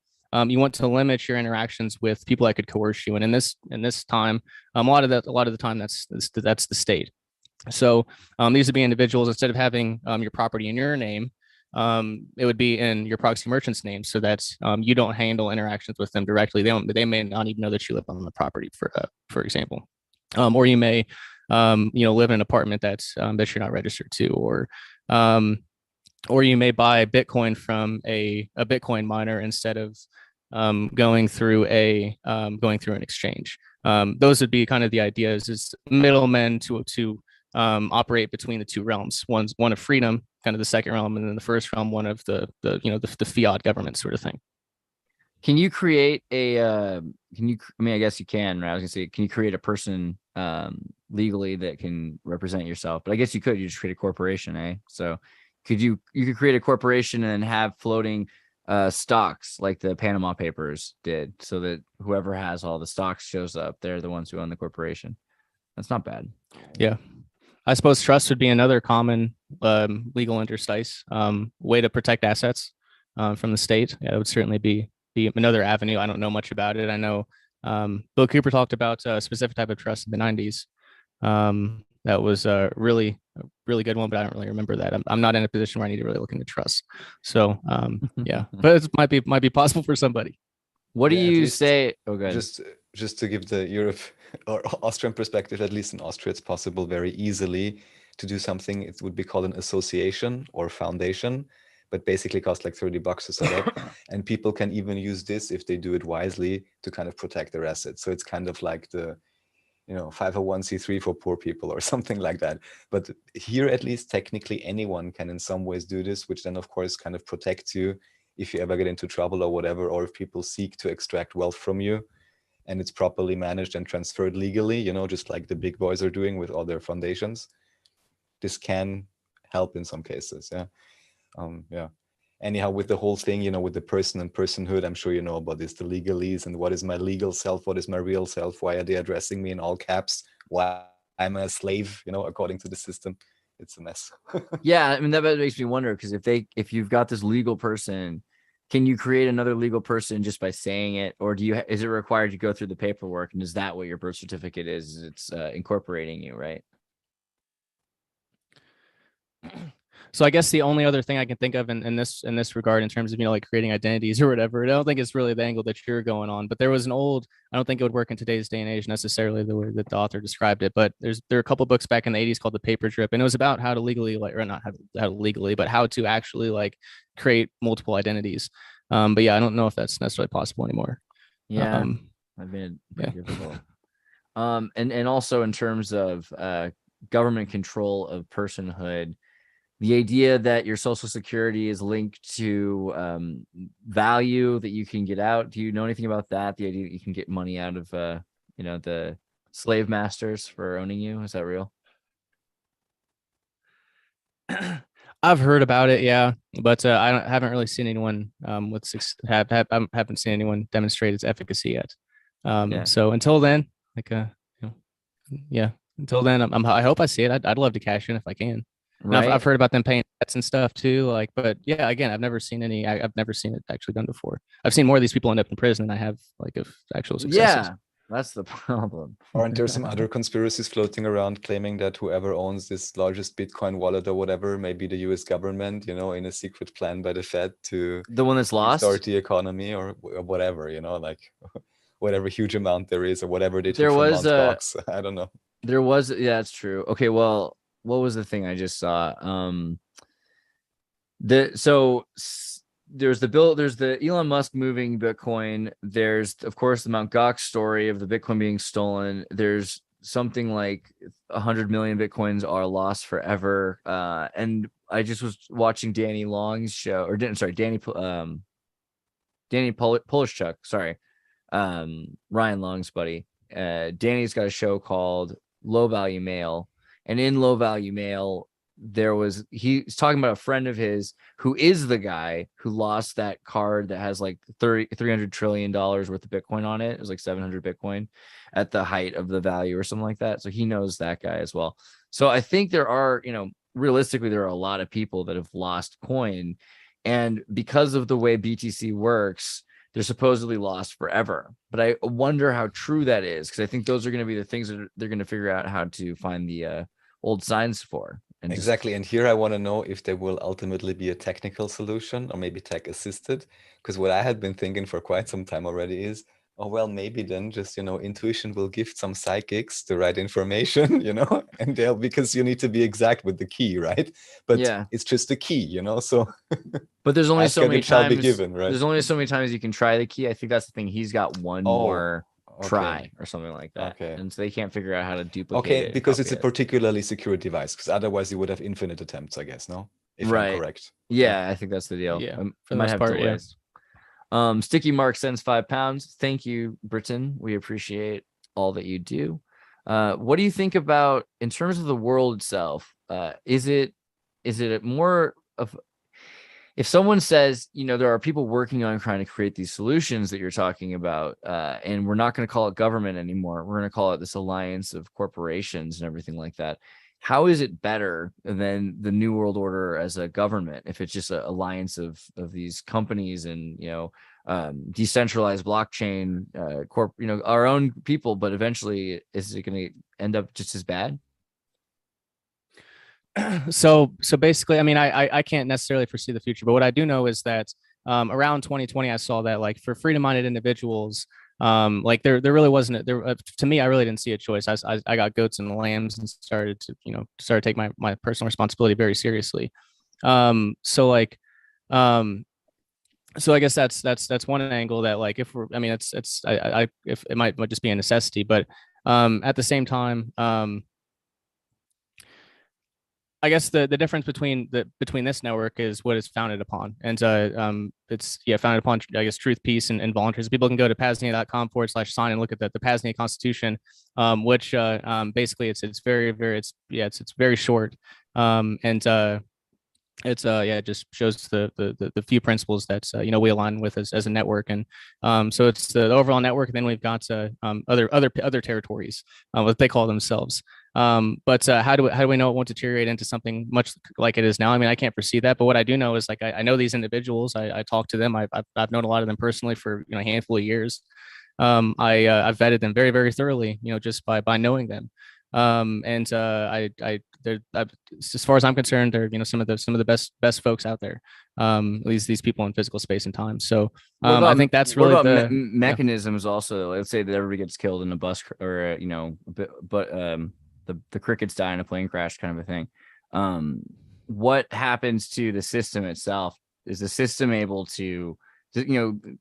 you want to limit your interactions with people that could coerce you, and in this time, a lot of the time that's the state. So these would be individuals, instead of having your property in your name, it would be in your proxy merchant's name, so that you don't handle interactions with them directly. They may not even know that you live on the property, for example. Or you may, live in an apartment that you're not registered to, or you may buy Bitcoin from a Bitcoin miner instead of going through an exchange. Those would be kind of the ideas, is middlemen to operate between the two realms. One of freedom, kind of the second realm, and then the first realm, one of the fiat government sort of thing. Can you create a I guess you can, right? I was gonna say, can you create a person legally that can represent yourself? But I guess you just create a corporation, eh? So you could create a corporation and have floating stocks like the Panama Papers did, so that whoever has all the stocks shows up. They're the ones who own the corporation. That's not bad. Yeah. I suppose trust would be another common legal interstice, way to protect assets from the state. Yeah, it would certainly be another avenue. I don't know much about it. I know Bill Cooper talked about a specific type of trust in the 90s. That was a really good one, but I don't really remember that. I'm not in a position where I need to really look into trust. So yeah, but it might be possible for somebody. What do you say? Oh, good. Just to give the Europe or Austrian perspective, at least in Austria, it's possible very easily to do something. It would be called an association or foundation, but basically costs like $30 to set up. And people can even use this, if they do it wisely, to kind of protect their assets. So it's kind of like the 501c3 for poor people or something like that. But here, at least, technically anyone can in some ways do this, which then of course kind of protects you if you ever get into trouble or whatever, or if people seek to extract wealth from you. and it's properly managed and transferred legally, just like the big boys are doing with all their foundations, this can help in some cases. Yeah. Anyhow, with the whole thing, with the person and personhood, I'm sure you know about this, the legalese, and what is my legal self, what is my real self, why are they addressing me in all caps, why I'm a slave, according to the system. It's a mess. Yeah, I mean, that makes me wonder, because if you've got this legal person, can you create another legal person just by saying it, or is it required to go through the paperwork? And is that what your birth certificate is? It's incorporating you, right? So I guess the only other thing I can think of in this regard, in terms of like creating identities or whatever, I don't think it's really the angle that you're going on. But there was I don't think it would work in today's day and age necessarily the way that the author described it. But there are a couple of books back in the 80s called The Paper Drip, and it was about how to legally, or not how to legally, but how to actually create multiple identities. But yeah, I don't know if that's necessarily possible anymore. Yeah, I've been difficult. And also in terms of government control of personhood, the idea that your social security is linked to value that you can get out. Do you know anything about that? The idea that you can get money out of the slave masters for owning you. Is that real? I've heard about it, yeah, but I haven't really seen anyone haven't seen anyone demonstrate its efficacy yet. So until then, until then, I hope I see it. I'd love to cash in if I can. Right. I've heard about them paying debts and stuff too. But yeah, again, I've never seen I've never seen it actually done before. I've seen more of these people end up in prison than I have of actual successes. Yeah, that's the problem. Aren't there some other conspiracies floating around claiming that whoever owns this largest Bitcoin wallet or whatever, maybe the US government, in a secret plan by the Fed to the one that's lost, start the economy or whatever, whatever huge amount there is or whatever they took from Mt. Gox. I don't know. There was, yeah, it's true. Okay, well, what was the thing I just saw? There's the Elon Musk moving Bitcoin. There's, of course, the Mt. Gox story of the Bitcoin being stolen. There's something like 100 million Bitcoins are lost forever. And I just was watching Danny Long's show, Danny Polishchuk, sorry. Ryan Long's buddy. Danny's got a show called Low Value Mail. And in Low Value Mail, he's talking about a friend of his who is the guy who lost that card that has like $300 trillion worth of Bitcoin on it. It was like 700 Bitcoin at the height of the value or something like that. So he knows that guy as well. So I think there are, realistically, there are a lot of people that have lost coin. And because of the way BTC works, they're supposedly lost forever. But I wonder how true that is, because I think those are going to be the things that they're going to figure out how to find the old signs for. And exactly. And here I want to know if there will ultimately be a technical solution or maybe tech assisted, because what I had been thinking for quite some time already is, oh, well, maybe then just, intuition will gift some psychics the right information, and because you need to be exact with the key, right? But yeah, it's just a key, so. But there's only so many times. Given, right? There's only so many times you can try the key. I think that's the thing. He's got one more try or something like that. Okay. And so they can't figure out how to duplicate it. Okay, because it's a particularly secure device, because otherwise you would have infinite attempts, I guess, no? If I'm correct. Yeah, I think that's the deal. Yeah, for the most part, yeah. Sticky Mark sends £5. Thank you, Britain. We appreciate all that you do. What do you think about, in terms of the world itself? Is it more of, if someone says, there are people working on trying to create these solutions that you're talking about, and we're not going to call it government anymore, we're going to call it this alliance of corporations and everything like that. How is it better than the New World Order as a government if it's just an alliance of these companies and, decentralized blockchain, our own people, but eventually is it going to end up just as bad? So basically, I mean, I can't necessarily foresee the future, but what I do know is that around 2020, I saw that for freedom-minded individuals, there really wasn't to me, I really didn't see a choice. I got goats and lambs and started to take my personal responsibility very seriously. So I guess that's one angle that if we're, I mean, if it might just be a necessity, but at the same time, I guess the difference between this network is what it's founded upon, and it's founded upon, I guess, truth, peace, and voluntarism. People can go to paznia.com/sign and look at the Paznia Constitution, which basically it's very short, and it just shows the few principles that we align with as a network. And so it's the overall network, and then we've got other territories, what they call themselves. But how do we know it won't deteriorate into something much like it is now? I mean, I can't foresee that, but what I do know is, like, I know these individuals. I talk to them. I've known a lot of them personally for a handful of years. I've vetted them very, very thoroughly, just by knowing them. And as far as I'm concerned, they're some of the best folks out there. These people in physical space and time. So I think that's really the mechanisms. Also, let's say that everybody gets killed in a bus or the crickets die in a plane crash, kind of a thing. What happens to the system itself? Is the system able to, can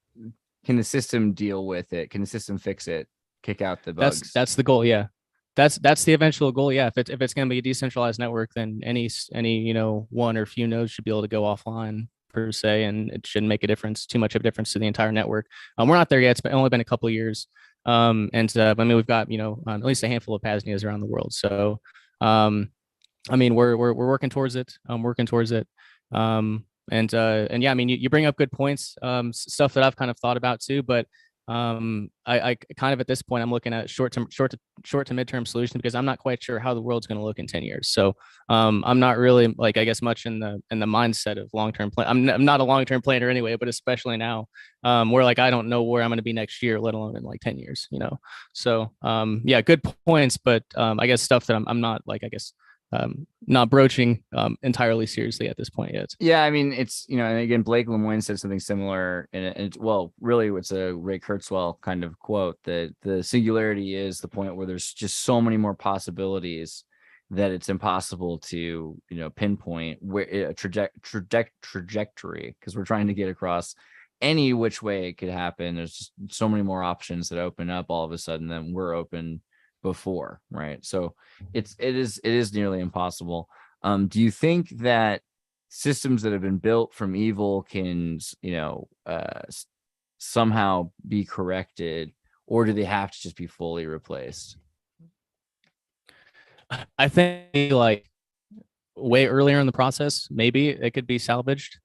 the system deal with it? Can the system fix it? Kick out the bugs? That's the goal. Yeah. That's the eventual goal. Yeah. If it's going to be a decentralized network, then any one or few nodes should be able to go offline per se, and it shouldn't make too much of a difference to the entire network. We're not there yet. It's only been a couple of years. I mean, we've got at least a handful of Paznias around the world. So I mean, we're working towards it. I'm working towards it. And yeah, I mean, you bring up good points, stuff that I've kind of thought about too, but I kind of, at this point, I'm looking at short to midterm solutions, because I'm not quite sure how the world's going to look in 10 years. So I'm not really, like, I guess, much in the mindset of long-term plan. I'm not a long-term planner anyway, but especially now, where, like, I don't know where I'm going to be next year, let alone in like 10 years, So yeah, good points, but I guess stuff that I'm not, like, I guess, not broaching entirely seriously at this point yet. Yeah, I mean, it's, and again, Blake Lemoine said something similar, and well, really, it's a Ray Kurzweil kind of quote, that the singularity is the point where there's just so many more possibilities that it's impossible to pinpoint where a trajectory, because we're trying to get across any which way it could happen. There's just so many more options that open up all of a sudden than we're open before, right? So it is nearly impossible. Do you think that systems that have been built from evil can somehow be corrected, or do they have to just be fully replaced? I think, like, way earlier in the process, maybe it could be salvaged.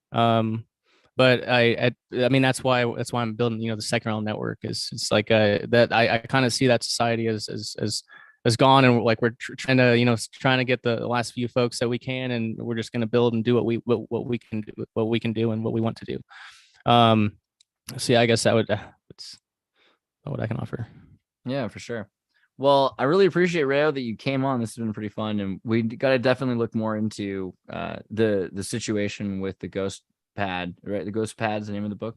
But I mean, that's why I'm building, the second realm network. It's like that I kind of see that society as gone, and like we're trying to get the last few folks that we can, and we're just going to build and do what we can do and what we want to do. So yeah, I guess that's what I can offer. Yeah, for sure. Well, I really appreciate, Rayo, that you came on. This has been pretty fun, and we got to definitely look more into the situation with the GhostPad, right? The GhostPad's the name of the book,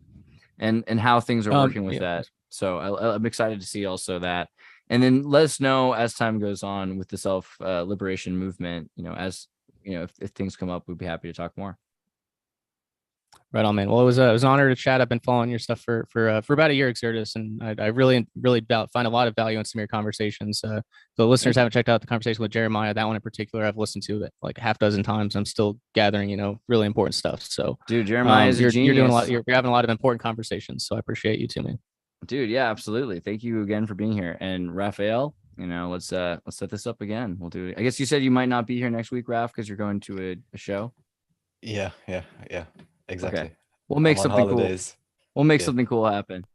and how things are working with that. So I'm excited to see also that, and then let us know as time goes on with the self liberation movement. If things come up, we'd be happy to talk more. Right on, man. Well, it was an honor to chat. I've been following your stuff for about a year, Xertus, and I really find a lot of value in some of your conversations. The listeners haven't checked out the conversation with Jeremiah. That one in particular, I've listened to it like half dozen times. I'm still gathering, really important stuff. So, dude, Jeremiah is a genius. You're doing a lot. You're having a lot of important conversations. So I appreciate you too, man. Dude, yeah, absolutely. Thank you again for being here. And Raphael, let's set this up again. We'll do it. I guess you said you might not be here next week, Raph, because you're going to a show. Yeah. Exactly. Okay. We'll make something cool. We'll make something cool happen.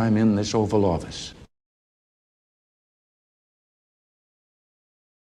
I'm in this Oval Office.